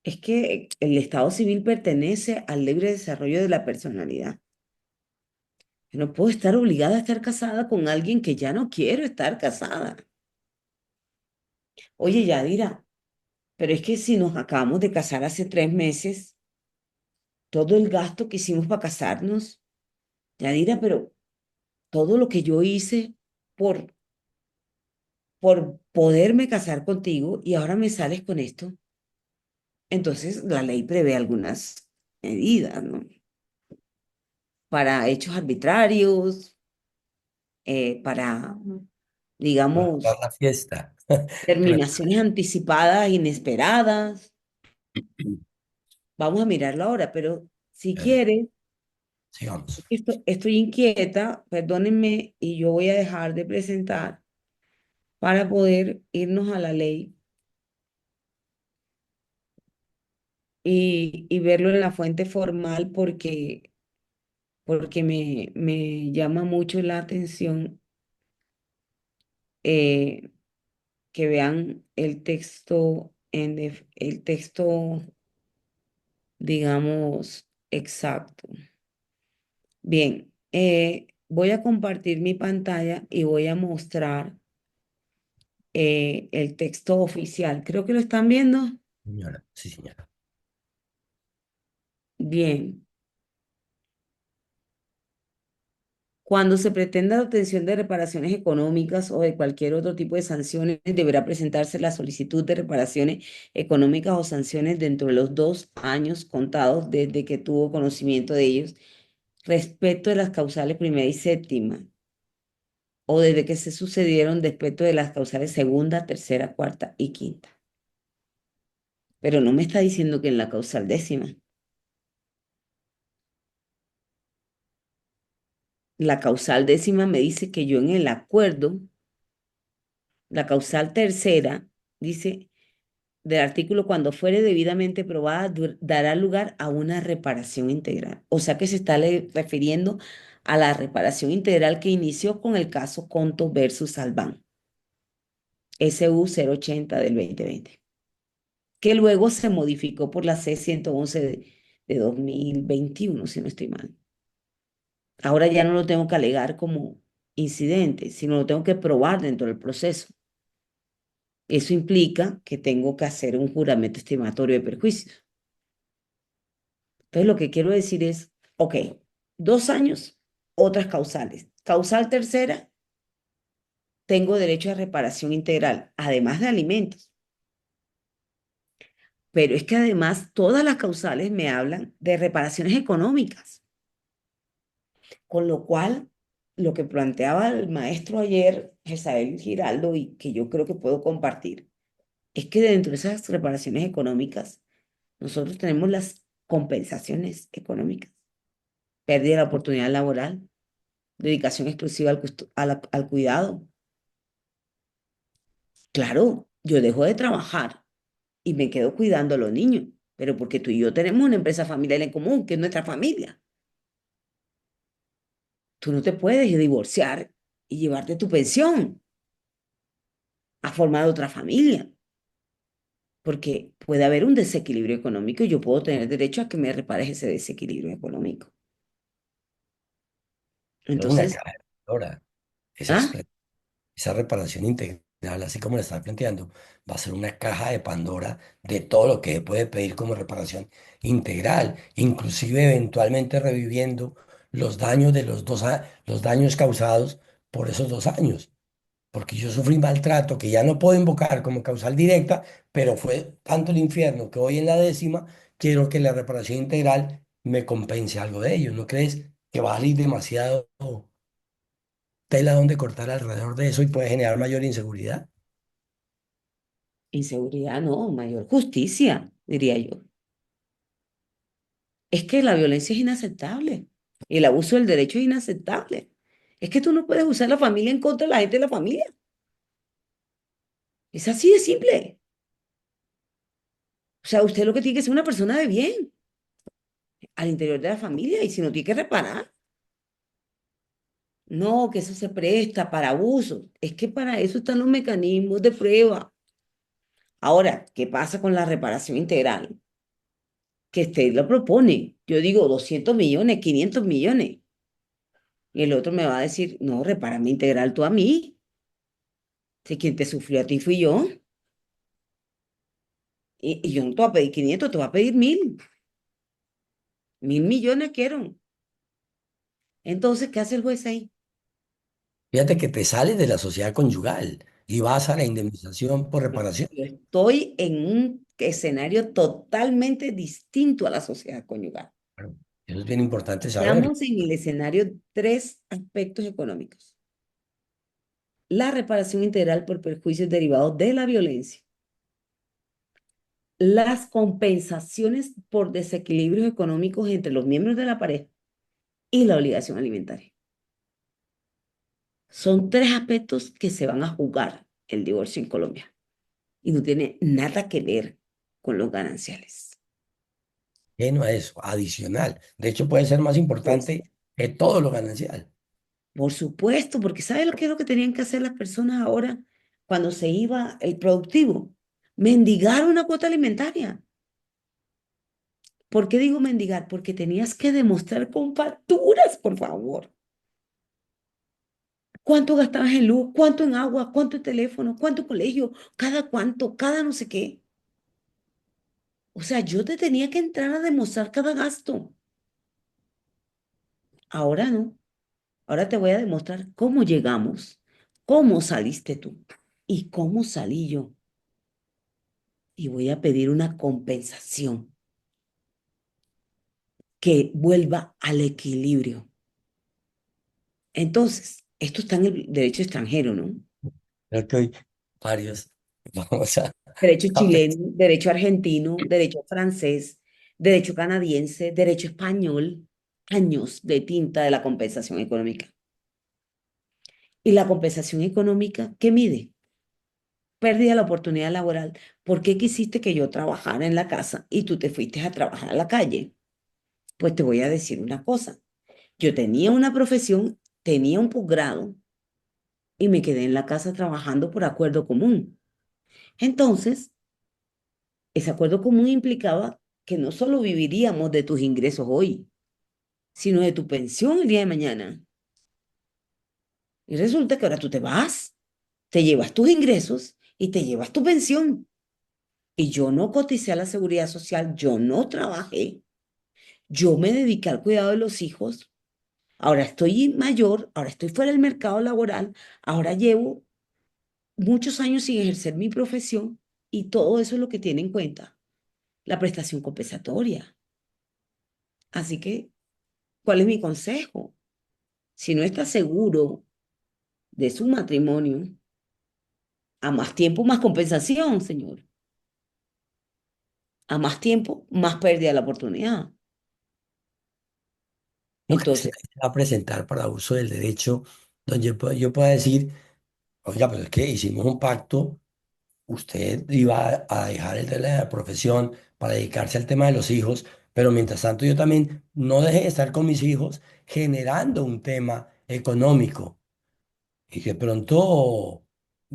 Speaker 2: Es que el Estado civil pertenece al libre desarrollo de la personalidad. Yo no puedo estar obligada a estar casada con alguien que ya no quiero estar casada. Oye, Yadira, pero es que si nos acabamos de casar hace 3 meses, todo el gasto que hicimos para casarnos, Yadira, pero todo lo que yo hice por, por poderme casar contigo y ahora me sales con esto. Entonces, la ley prevé algunas medidas, ¿no? Para hechos arbitrarios, para,
Speaker 1: Para
Speaker 2: digamos,
Speaker 1: la fiesta. Re-
Speaker 2: terminaciones anticipadas, inesperadas. Vamos a mirarlo ahora, pero si
Speaker 1: Bueno,
Speaker 2: quiere,
Speaker 1: sigamos.
Speaker 2: estoy inquieta, perdónenme, y yo voy a dejar de presentar para poder irnos a la ley y verlo en la fuente formal porque me llama mucho la atención eh, que vean el texto, el texto, digamos, exacto. Bien, voy a compartir mi pantalla y voy a mostrar el texto oficial. Creo que lo están viendo.
Speaker 1: Señora, sí, señora.
Speaker 2: Bien. Cuando se pretenda la obtención de reparaciones económicas o de cualquier otro tipo de sanciones, deberá presentarse la solicitud de reparaciones económicas o sanciones dentro de los 2 años contados desde que tuvo conocimiento de ellos respecto de las causales primera y séptima, o desde que se sucedieron respecto de las causales segunda, tercera, cuarta y quinta. Pero no me está diciendo que en la causal décima. La causal décima me dice que yo en el acuerdo, la causal tercera dice del artículo, cuando fuere debidamente probada, dará lugar a una reparación integral. O sea que se está refiriendo a la reparación integral que inició con el caso Conto versus Albán, SU 080 del 2020, que luego se modificó por la C-111 de 2021, si no estoy mal. Ahora ya no lo tengo que alegar como incidente, sino lo tengo que probar dentro del proceso. Eso implica que tengo que hacer un juramento estimatorio de perjuicios. Entonces, lo que quiero decir es, ok, 2 años, otras causales. Causal tercera, tengo derecho a reparación integral, además de alimentos. Pero es que además todas las causales me hablan de reparaciones económicas, con lo cual lo que planteaba el maestro ayer, Jezabel Giraldo, y que yo creo que puedo compartir, es que dentro de esas reparaciones económicas, nosotros tenemos las compensaciones económicas, pérdida de la oportunidad laboral, dedicación exclusiva al cuidado. Claro, yo dejo de trabajar y me quedo cuidando a los niños, pero porque tú y yo tenemos una empresa familiar en común, que es nuestra familia. Tú no te puedes divorciar y llevarte tu pensión a formar otra familia, porque puede haber un desequilibrio económico y yo puedo tener derecho a que me repares ese desequilibrio económico.
Speaker 1: Pero una
Speaker 2: Entonces,
Speaker 1: caja ahora, esa,
Speaker 2: ¿ah?
Speaker 1: esa reparación integral, así como la está planteando, va a ser una caja de Pandora de todo lo que se puede pedir como reparación integral, inclusive eventualmente reviviendo los daños de los daños causados por esos 2 años. Porque yo sufrí maltrato que ya no puedo invocar como causal directa, pero fue tanto el infierno que hoy en la décima quiero que la reparación integral me compense algo de ello. ¿No crees que va a salir demasiado tela donde cortar alrededor de eso y puede generar mayor inseguridad?
Speaker 2: Inseguridad, no, mayor justicia, diría yo. Es que la violencia es inaceptable. El abuso del derecho es inaceptable. Es que tú no puedes usar la familia en contra de la gente de la familia. Es así de simple. O sea, usted lo que tiene que ser una persona de bien al interior de la familia y si no tiene que reparar. No, que eso se presta para abusos. Es que para eso están los mecanismos de prueba. Ahora, ¿qué pasa con la reparación integral? Que usted lo propone. Yo digo 200 millones, 500 millones. Y el otro me va a decir, no, repárame integral tú a mí. Si quien te sufrió a ti fui yo. Y yo no te voy a pedir 500, te voy a pedir 1000. 1000 millones quiero. Entonces, ¿qué hace el juez ahí?
Speaker 1: Fíjate que te sales de la sociedad conyugal y vas a la indemnización por
Speaker 2: No,
Speaker 1: reparación.
Speaker 2: yo estoy en un escenario totalmente distinto a la sociedad conyugal.
Speaker 1: Claro, eso es bien importante saberlo.
Speaker 2: Estamos en el escenario tres aspectos económicos. La reparación integral por perjuicios derivados de la violencia, las compensaciones por desequilibrios económicos entre los miembros de la pareja y la obligación alimentaria. Son tres aspectos que se van a jugar el divorcio en Colombia y no tiene nada que ver con los gananciales.
Speaker 1: Lleno a eso, adicional. De hecho, puede ser más
Speaker 2: Pues,
Speaker 1: importante que todo lo ganancial.
Speaker 2: por supuesto, porque ¿sabe lo que es lo que tenían que hacer las personas ahora cuando se iba el productivo? Mendigar una cuota alimentaria. ¿Por qué digo mendigar? Porque tenías que demostrar con facturas, por favor. ¿Cuánto gastabas en luz? ¿Cuánto en agua? ¿Cuánto en teléfono? ¿Cuánto en colegio? ¿Cada cuánto? ¿Cada no sé qué? O sea, yo te tenía que entrar a demostrar cada gasto. Ahora no. Ahora te voy a demostrar cómo llegamos, cómo saliste tú y cómo salí yo. Y voy a pedir una compensación que vuelva al equilibrio. Entonces, esto está en el derecho extranjero, ¿no?
Speaker 1: Creo que hoy varios vamos
Speaker 2: Derecho
Speaker 1: a
Speaker 2: chileno, derecho argentino, derecho francés, derecho canadiense, derecho español, años de tinta de la compensación económica. ¿Y la compensación económica qué mide? Pérdida de la oportunidad laboral. ¿Por qué quisiste que yo trabajara en la casa y tú te fuiste a trabajar a la calle? Pues te voy a decir una cosa. Yo tenía una profesión, tenía un posgrado y me quedé en la casa trabajando por acuerdo común. Entonces, ese acuerdo común implicaba que no solo viviríamos de tus ingresos hoy, sino de tu pensión el día de mañana. Y resulta que ahora tú te vas, te llevas tus ingresos y te llevas tu pensión. Y yo no coticé a la seguridad social, yo no trabajé, yo me dediqué al cuidado de los hijos. Ahora estoy mayor, ahora estoy fuera del mercado laboral, ahora llevo muchos años sin ejercer mi profesión y todo eso es lo que tiene en cuenta la prestación compensatoria. Así que, ¿cuál es mi consejo? Si no está seguro de su matrimonio, a más tiempo, más compensación, señor. A más tiempo, más pérdida de la oportunidad.
Speaker 1: no que se
Speaker 2: Entonces,
Speaker 1: va a presentar para uso del derecho, donde yo pueda decir, oiga, pero es que hicimos un pacto, usted iba a dejar el de la profesión para dedicarse al tema de los hijos, pero mientras tanto yo también no dejé de estar con mis hijos generando un tema económico. Y de pronto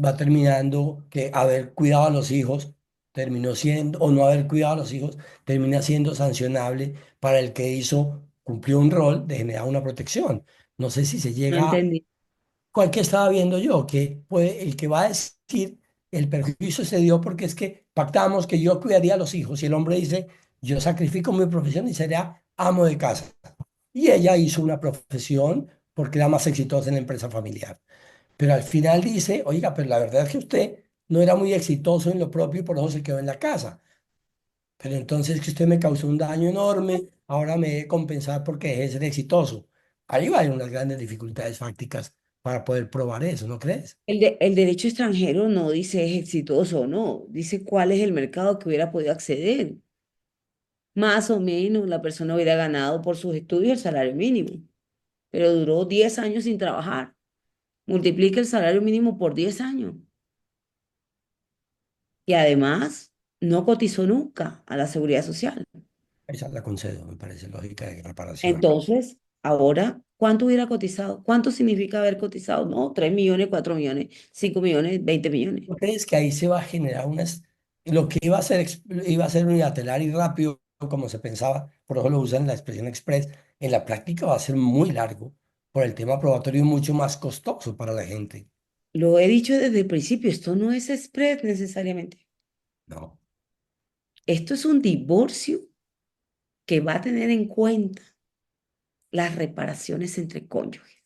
Speaker 1: va terminando que haber cuidado a los hijos terminó siendo, o no haber cuidado a los hijos, termina siendo sancionable para el que hizo, cumplió un rol de generar una protección. No sé si se
Speaker 2: no
Speaker 1: llega,
Speaker 2: entendí.
Speaker 1: cual que estaba viendo yo, que puede, el que va a decir el perjuicio se dio porque es que pactamos que yo cuidaría a los hijos y el hombre dice, yo sacrifico mi profesión y seré amo de casa. Y ella hizo una profesión porque era más exitosa en la empresa familiar. Pero al final dice, oiga, pero la verdad es que usted no era muy exitoso en lo propio y por eso se quedó en la casa. Pero entonces que usted me causó un daño enorme, ahora me debe compensar porque dejé de ser exitoso. Ahí va a haber unas grandes dificultades fácticas para poder probar eso, ¿no crees?
Speaker 2: El derecho extranjero no dice es exitoso o no, dice cuál es el mercado que hubiera podido acceder. Más o menos la persona hubiera ganado por sus estudios el salario mínimo, pero duró 10 años sin trabajar. Multiplica el salario mínimo por 10 años y además no cotizó nunca a la seguridad social.
Speaker 1: Esa la concedo, me parece lógica de reparación.
Speaker 2: Entonces, ahora, ¿cuánto hubiera cotizado? ¿Cuánto significa haber cotizado? No, 3 millones, 4 millones, 5 millones, 20 millones.
Speaker 1: ¿No crees que ahí se va a generar unas, lo que iba a ser, iba a ser unilateral y rápido, como se pensaba, por eso lo usan la expresión express, en la práctica va a ser muy largo por el tema probatorio y mucho más costoso para la gente?
Speaker 2: Lo he dicho desde el principio, esto no es spread necesariamente.
Speaker 1: No.
Speaker 2: Esto es un divorcio que va a tener en cuenta las reparaciones entre cónyuges.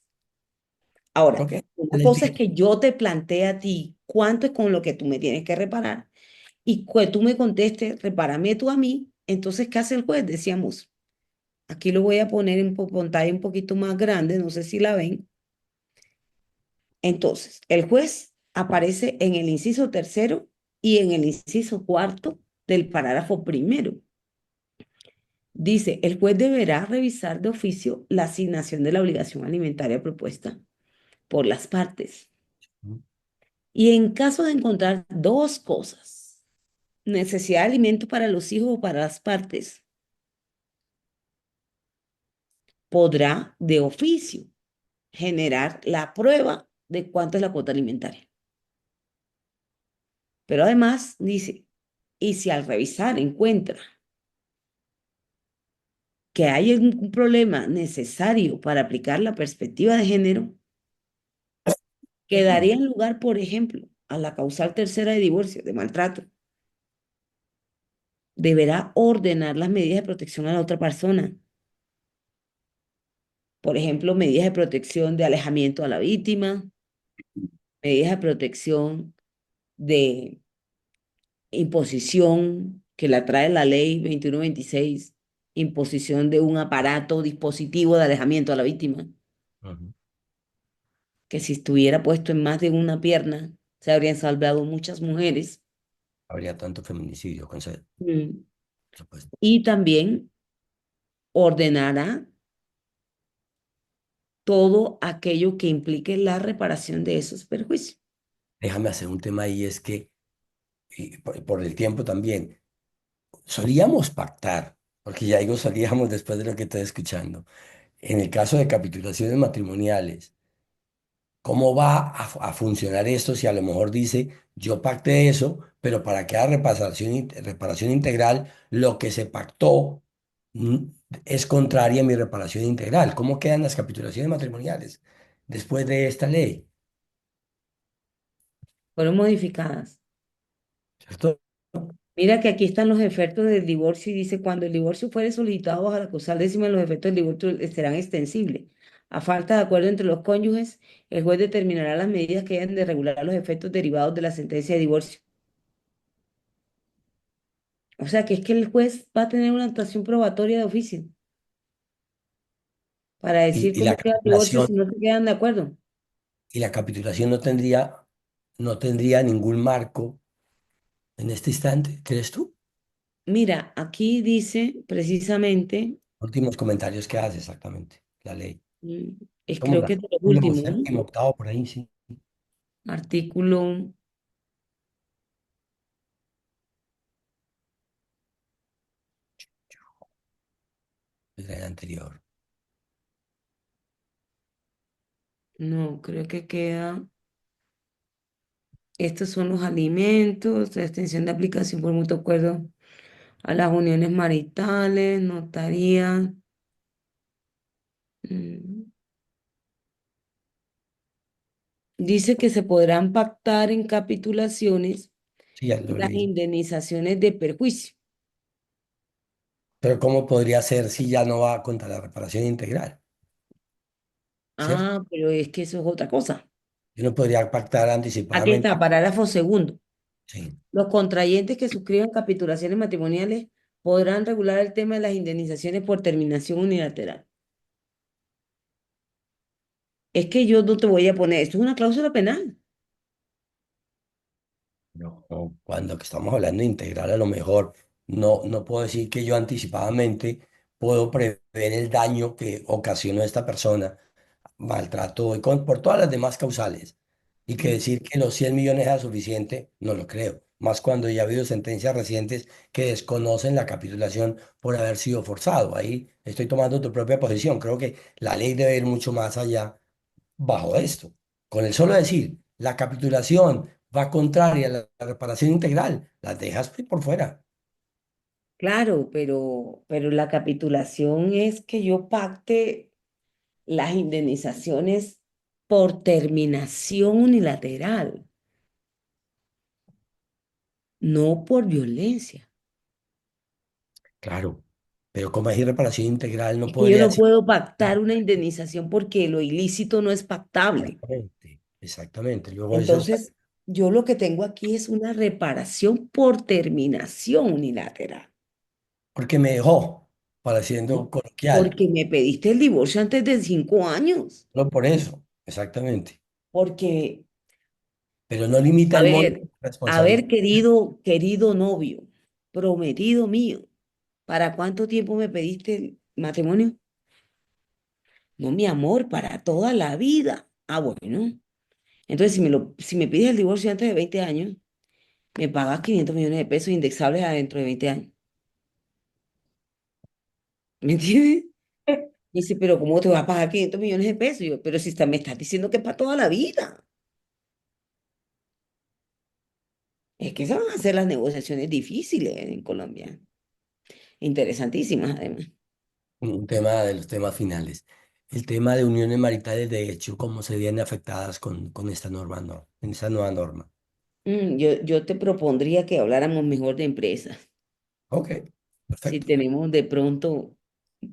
Speaker 2: Ahora,
Speaker 1: Creo que
Speaker 2: una
Speaker 1: les
Speaker 2: cosa es
Speaker 1: digo,
Speaker 2: que yo te plantee a ti cuánto es con lo que tú me tienes que reparar y que tú me contestes, repárame tú a mí, entonces, ¿qué hace el juez? Decíamos, aquí lo voy a poner en pantalla un poquito más grande, no sé si la ven. Entonces, el juez aparece en el inciso tercero y en el inciso cuarto del parágrafo primero. Dice, el juez deberá revisar de oficio la asignación de la obligación alimentaria propuesta por las partes. Y en caso de encontrar dos cosas, necesidad de alimento para los hijos o para las partes, podrá de oficio generar la prueba de cuánto es la cuota alimentaria. Pero además dice, y si al revisar encuentra que hay un problema necesario para aplicar la perspectiva de género, que daría lugar, por ejemplo, a la causal tercera de divorcio, de maltrato, deberá ordenar las medidas de protección a la otra persona. Por ejemplo, medidas de protección de alejamiento a la víctima, medidas de protección de imposición que la trae la ley 2126, imposición de un aparato, dispositivo de alejamiento a la víctima,
Speaker 1: Ujú.
Speaker 2: que si estuviera puesto en más de una pierna, se habrían salvado muchas mujeres.
Speaker 1: Habría tanto feminicidio,
Speaker 2: Mm.
Speaker 1: por supuesto.
Speaker 2: Y también ordenará todo aquello que implique la reparación de esos perjuicios.
Speaker 1: Déjame hacer un tema ahí, es que, y por el tiempo también, solíamos pactar, porque ya digo solíamos después de lo que estoy escuchando, en el caso de capitulaciones matrimoniales. ¿Cómo va a funcionar esto si a lo mejor dice, yo pacté eso, pero para que haya reparación integral, lo que se pactó mm, es contraria a mi reparación integral? ¿Cómo quedan las capitulaciones matrimoniales después de esta ley?
Speaker 2: Fueron modificadas.
Speaker 1: ¿Cierto?
Speaker 2: Mira que aquí están los efectos del divorcio y dice, cuando el divorcio fuere solicitado bajo la causal décima, los efectos del divorcio serán extensibles. A falta de acuerdo entre los cónyuges, el juez determinará las medidas que hayan de regular los efectos derivados de la sentencia de divorcio. O sea que es que el juez va a tener una actuación probatoria de oficio para decir
Speaker 1: Y la
Speaker 2: cómo queda el divorcio
Speaker 1: capitulación,
Speaker 2: si no se quedan de acuerdo.
Speaker 1: y la capitulación no tendría ningún marco en este instante, ¿crees tú?
Speaker 2: Mira, aquí dice precisamente,
Speaker 1: Últimos comentarios que hace exactamente la ley.
Speaker 2: mm, es
Speaker 1: Como
Speaker 2: creo
Speaker 1: el
Speaker 2: que es de los
Speaker 1: artículo
Speaker 2: últimos, ¿no?
Speaker 1: séptimo, octavo, por ahí, sí.
Speaker 2: Artículo,
Speaker 1: El anterior.
Speaker 2: no, creo que queda. Estos son los alimentos, la extensión de aplicación por mutuo acuerdo a las uniones maritales, notaría. mm, Dice que se podrán pactar en capitulaciones
Speaker 1: Sí, ya lo
Speaker 2: las
Speaker 1: leí.
Speaker 2: indemnizaciones de perjuicio.
Speaker 1: Pero ¿cómo podría ser si ya no va contra la reparación integral? ¿Cierto?
Speaker 2: Ah, pero es que eso es otra cosa.
Speaker 1: Yo no podría pactar
Speaker 2: Aquí está,
Speaker 1: anticipadamente.
Speaker 2: parágrafo segundo.
Speaker 1: Sí.
Speaker 2: Los contrayentes que suscriban capitulaciones matrimoniales podrán regular el tema de las indemnizaciones por terminación unilateral. Es que yo no te voy a poner, esto es una cláusula penal.
Speaker 1: No, no, cuando que estamos hablando de integral, a lo mejor no puedo decir que yo anticipadamente puedo prever el daño que ocasionó esta persona, maltrato y por todas las demás causales. Y que
Speaker 2: Mm.
Speaker 1: decir que los 100 millones era suficiente, no lo creo. Más cuando ya ha habido sentencias recientes que desconocen la capitulación por haber sido forzado. Ahí estoy tomando tu propia posición. Creo que la ley debe ir mucho más allá bajo esto. Con el solo decir, la capitulación va contraria a la reparación integral, las dejas por fuera.
Speaker 2: Claro, pero la capitulación es que yo pacte las indemnizaciones por terminación unilateral, no por violencia.
Speaker 1: Claro, pero como es reparación integral, no
Speaker 2: Es que yo
Speaker 1: podría
Speaker 2: no
Speaker 1: decir.
Speaker 2: puedo pactar una indemnización porque lo ilícito no es pactable.
Speaker 1: Exactamente, exactamente. Luego eso es
Speaker 2: Entonces, Yo lo que tengo aquí es una reparación por terminación unilateral,
Speaker 1: Porque me dejó,
Speaker 2: ¿no?
Speaker 1: pareciendo coloquial.
Speaker 2: Porque me pediste el divorcio antes de 5 años.
Speaker 1: No por eso, exactamente.
Speaker 2: Porque,
Speaker 1: Pero no limita
Speaker 2: a
Speaker 1: el monto
Speaker 2: ver,
Speaker 1: de
Speaker 2: a ver,
Speaker 1: responsabilidad.
Speaker 2: querido novio, prometido mío, ¿para cuánto tiempo me pediste el matrimonio? No, mi amor, para toda la vida. Ah, bueno. Entonces, si me pides el divorcio antes de 20 años, me pagas 500 millones de pesos indexables adentro de 20 años. ¿Me entiendes? Dice, pero ¿cómo te vas a pagar 500 millones de pesos? Y yo, pero si me estás diciendo que es para toda la vida. Es que esas van a ser las negociaciones difíciles en Colombia. Interesantísimas, además.
Speaker 1: Un tema de los temas finales. El tema de uniones maritales de hecho, cómo se vienen afectadas con esta norma, ¿no? En esa nueva norma.
Speaker 2: Yo te propondría que habláramos mejor de empresas.
Speaker 1: Ok,
Speaker 2: Si
Speaker 1: perfecto.
Speaker 2: tenemos de pronto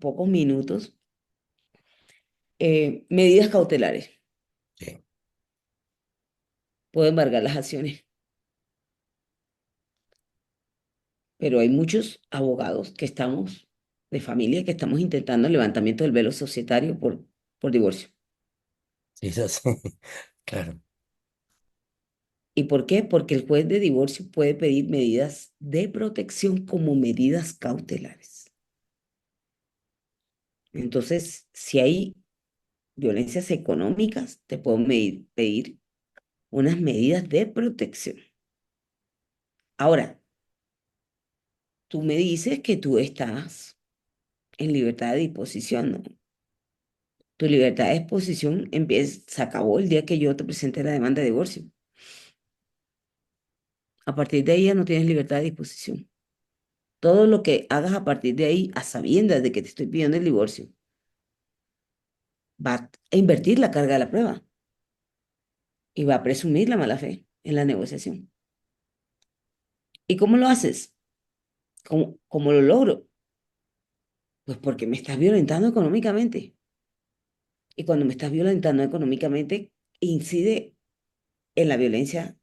Speaker 2: pocos minutos, medidas cautelares.
Speaker 1: Sí.
Speaker 2: Puedo embargar las acciones, pero hay muchos abogados que estamos, de familia, que estamos intentando el levantamiento del velo societario por divorcio.
Speaker 1: Sí, esas, claro.
Speaker 2: ¿Y por qué? Porque el juez de divorcio puede pedir medidas de protección como medidas cautelares. Entonces, si hay violencias económicas, te puedo pedir unas medidas de protección. Ahora, tú me dices que tú estás en libertad de disposición, ¿no? Tu libertad de disposición se acabó el día que yo te presenté la demanda de divorcio. A partir de ahí ya no tienes libertad de disposición. Todo lo que hagas a partir de ahí, a sabiendas de que te estoy pidiendo el divorcio, va a invertir la carga de la prueba y va a presumir la mala fe en la negociación. ¿Y cómo lo haces? ¿Cómo lo logro? Pues porque me estás violentando económicamente. Y cuando me estás violentando económicamente, incide en la violencia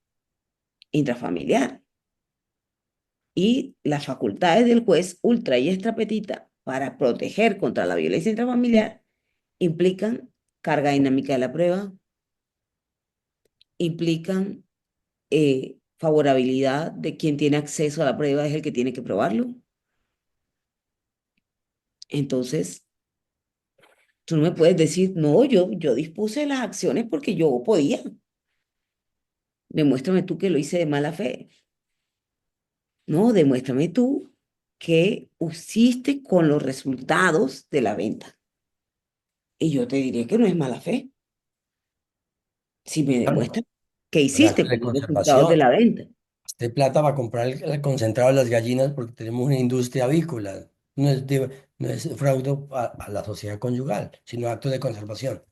Speaker 2: intrafamiliar. Y las facultades del juez ultra y extra petita para proteger contra la violencia intrafamiliar implican carga dinámica de la prueba, implican favorabilidad de quien tiene acceso a la prueba es el que tiene que probarlo. Entonces, tú no me puedes decir, no, yo dispuse las acciones porque yo podía. Demuéstrame tú que lo hice de mala fe. No, demuéstrame tú que hiciste con los resultados de la venta. Y yo te diría que no es mala fe. Si me
Speaker 1: Claro,
Speaker 2: demuestras que
Speaker 1: son
Speaker 2: hiciste
Speaker 1: actos de
Speaker 2: con los resultados de
Speaker 1: conservación.
Speaker 2: la venta.
Speaker 1: De plata para comprar el concentrado de las gallinas porque tenemos una industria avícola. No es fraude a la sociedad conyugal, sino actos de conservación.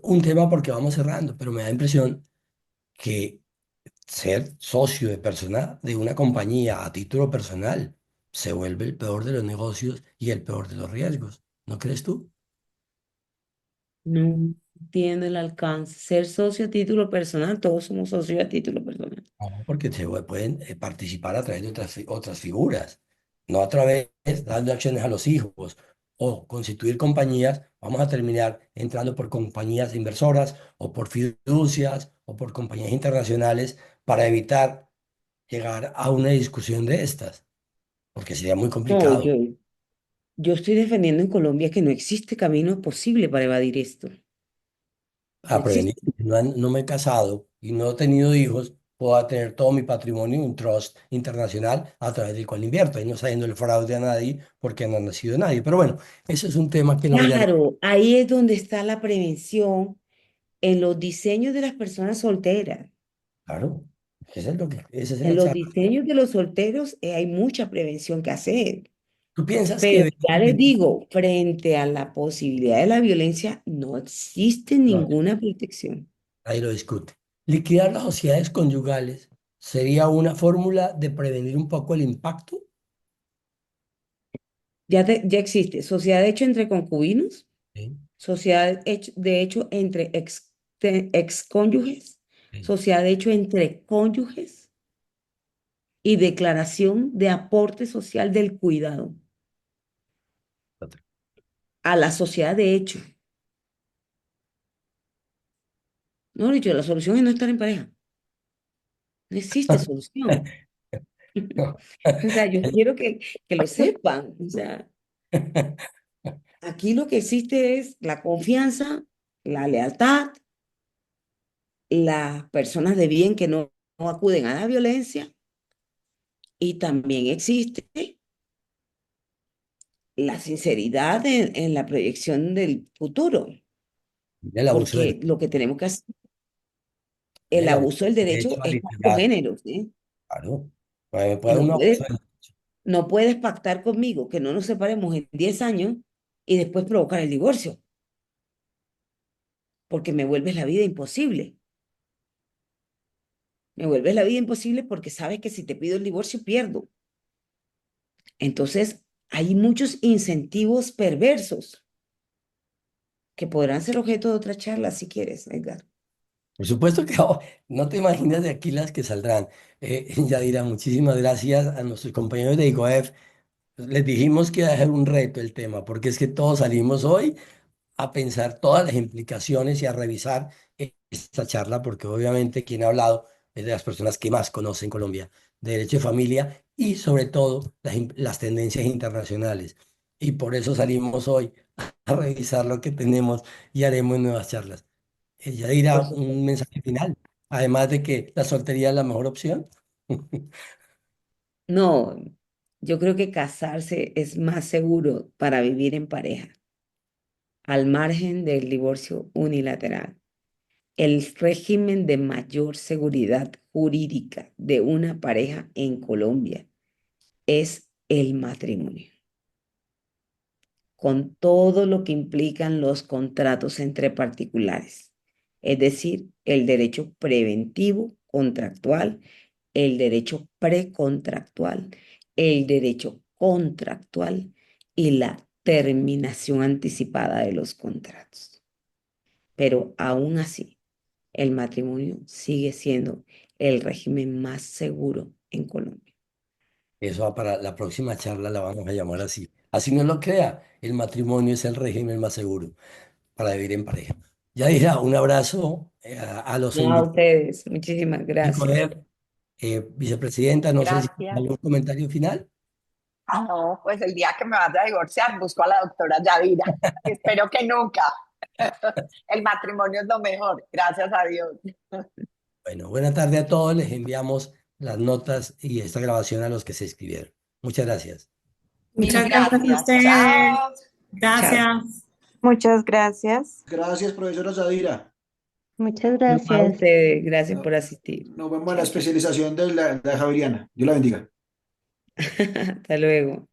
Speaker 1: Un tema porque vamos cerrando, pero me da impresión que ser socio de persona de una compañía a título personal se vuelve el peor de los negocios y el peor de los riesgos. ¿No crees tú?
Speaker 2: No tiene el alcance. Ser socio a título personal, todos somos socios a título personal.
Speaker 1: No, porque pueden participar a través de otras figuras, no a través de dando acciones a los hijos o constituir compañías. Vamos a terminar entrando por compañías inversoras o por fiducias o por compañías internacionales para evitar llegar a una discusión de estas, porque sería muy
Speaker 2: No,
Speaker 1: complicado.
Speaker 2: yo estoy defendiendo en Colombia que no existe camino posible para evadir esto. No
Speaker 1: A prevenir.
Speaker 2: existe.
Speaker 1: No me he casado y no he tenido hijos, puedo tener todo mi patrimonio en un trust internacional a través del cual invierto. Y no está yendo el fraude a nadie porque no ha nacido nadie. Pero bueno, eso es un tema que lo hablaré.
Speaker 2: Claro, ahí es donde está la prevención en los diseños de las personas solteras.
Speaker 1: Claro, ese es el
Speaker 2: En los
Speaker 1: examen.
Speaker 2: diseños de los solteros hay mucha prevención que hacer.
Speaker 1: ¿Tú piensas que
Speaker 2: Pero ya
Speaker 1: deberíamos
Speaker 2: les
Speaker 1: de-
Speaker 2: digo, frente a la posibilidad de la violencia, no existe
Speaker 1: No,
Speaker 2: ninguna protección.
Speaker 1: ahí lo discute. Liquidar las sociedades conyugales sería una fórmula de prevenir un poco el impacto.
Speaker 2: Ya existe sociedad de hecho entre concubinos,
Speaker 1: Sí.
Speaker 2: sociedad de hecho entre excónyuges,
Speaker 1: Sí.
Speaker 2: sociedad de hecho entre cónyuges y declaración de aporte social del cuidado a la sociedad de hecho. No, dicho, la solución es no estar en pareja. No existe solución. O sea, yo quiero que lo sepan. O sea, aquí lo que existe es la confianza, la lealtad, las personas de bien que no acuden a la violencia y también existe la sinceridad en la proyección del futuro,
Speaker 1: El abuso del,
Speaker 2: porque lo que tenemos que hacer, el
Speaker 1: el abuso
Speaker 2: abuso del
Speaker 1: del
Speaker 2: derecho
Speaker 1: derecho a
Speaker 2: es para los
Speaker 1: litigar.
Speaker 2: géneros, ¿eh?
Speaker 1: Claro. Puede
Speaker 2: No
Speaker 1: uno
Speaker 2: puedes,
Speaker 1: abusar.
Speaker 2: no puedes pactar conmigo que no nos separemos en 10 años y después provocar el divorcio, porque me vuelves la vida imposible. Me vuelves la vida imposible porque sabes que si te pido el divorcio pierdo. Entonces, hay muchos incentivos perversos que podrán ser objeto de otra charla si quieres, Edgar.
Speaker 1: Por supuesto que no te imaginas de aquí las que saldrán. Yadira, muchísimas gracias a nuestros compañeros de ICOEF. Les dijimos que iba a ser un reto el tema, porque es que todos salimos hoy a pensar todas las implicaciones y a revisar esta charla, porque obviamente quien ha hablado es de las personas que más conocen Colombia de derecho de familia y sobre todo las tendencias internacionales. Y por eso salimos hoy a revisar lo que tenemos y haremos nuevas charlas. Ella dirá
Speaker 2: Por
Speaker 1: un
Speaker 2: supuesto.
Speaker 1: mensaje final, además de que la soltería es la mejor opción.
Speaker 2: No, yo creo que casarse es más seguro para vivir en pareja, al margen del divorcio unilateral. El régimen de mayor seguridad jurídica de una pareja en Colombia es el matrimonio, con todo lo que implican los contratos entre particulares, es decir, el derecho preventivo contractual, el derecho precontractual, el derecho contractual y la terminación anticipada de los contratos. Pero aún así, el matrimonio sigue siendo el régimen más seguro en Colombia.
Speaker 1: Eso va para la próxima charla, la vamos a llamar así. Así no lo crea, el matrimonio es el régimen más seguro para vivir en pareja. Ya dirá, un abrazo a los
Speaker 2: No, a
Speaker 1: invitados.
Speaker 2: ustedes, muchísimas gracias.
Speaker 1: Vicepresidenta, no sé si hay
Speaker 3: Gracias.
Speaker 1: algún comentario final.
Speaker 3: Ah, no, pues el día que me vaya a divorciar busco a la doctora Yadira. Espero que nunca. El matrimonio es lo mejor, gracias a Dios.
Speaker 1: Bueno, buena tarde a todos. Les enviamos las notas y esta grabación a los que se inscribieron. Muchas gracias.
Speaker 3: Mil
Speaker 4: Muchas gracias a
Speaker 3: gracias.
Speaker 4: ustedes.
Speaker 3: Chao.
Speaker 2: Chao.
Speaker 4: Gracias.
Speaker 5: Muchas gracias.
Speaker 6: Gracias, profesora Zadira.
Speaker 5: Muchas
Speaker 2: No, a
Speaker 5: gracias.
Speaker 2: ustedes, gracias por
Speaker 6: No-
Speaker 2: asistir.
Speaker 6: Nos vemos en la
Speaker 2: Chao, chao.
Speaker 6: especialización de la Javeriana. Dios la bendiga.
Speaker 2: Hasta luego.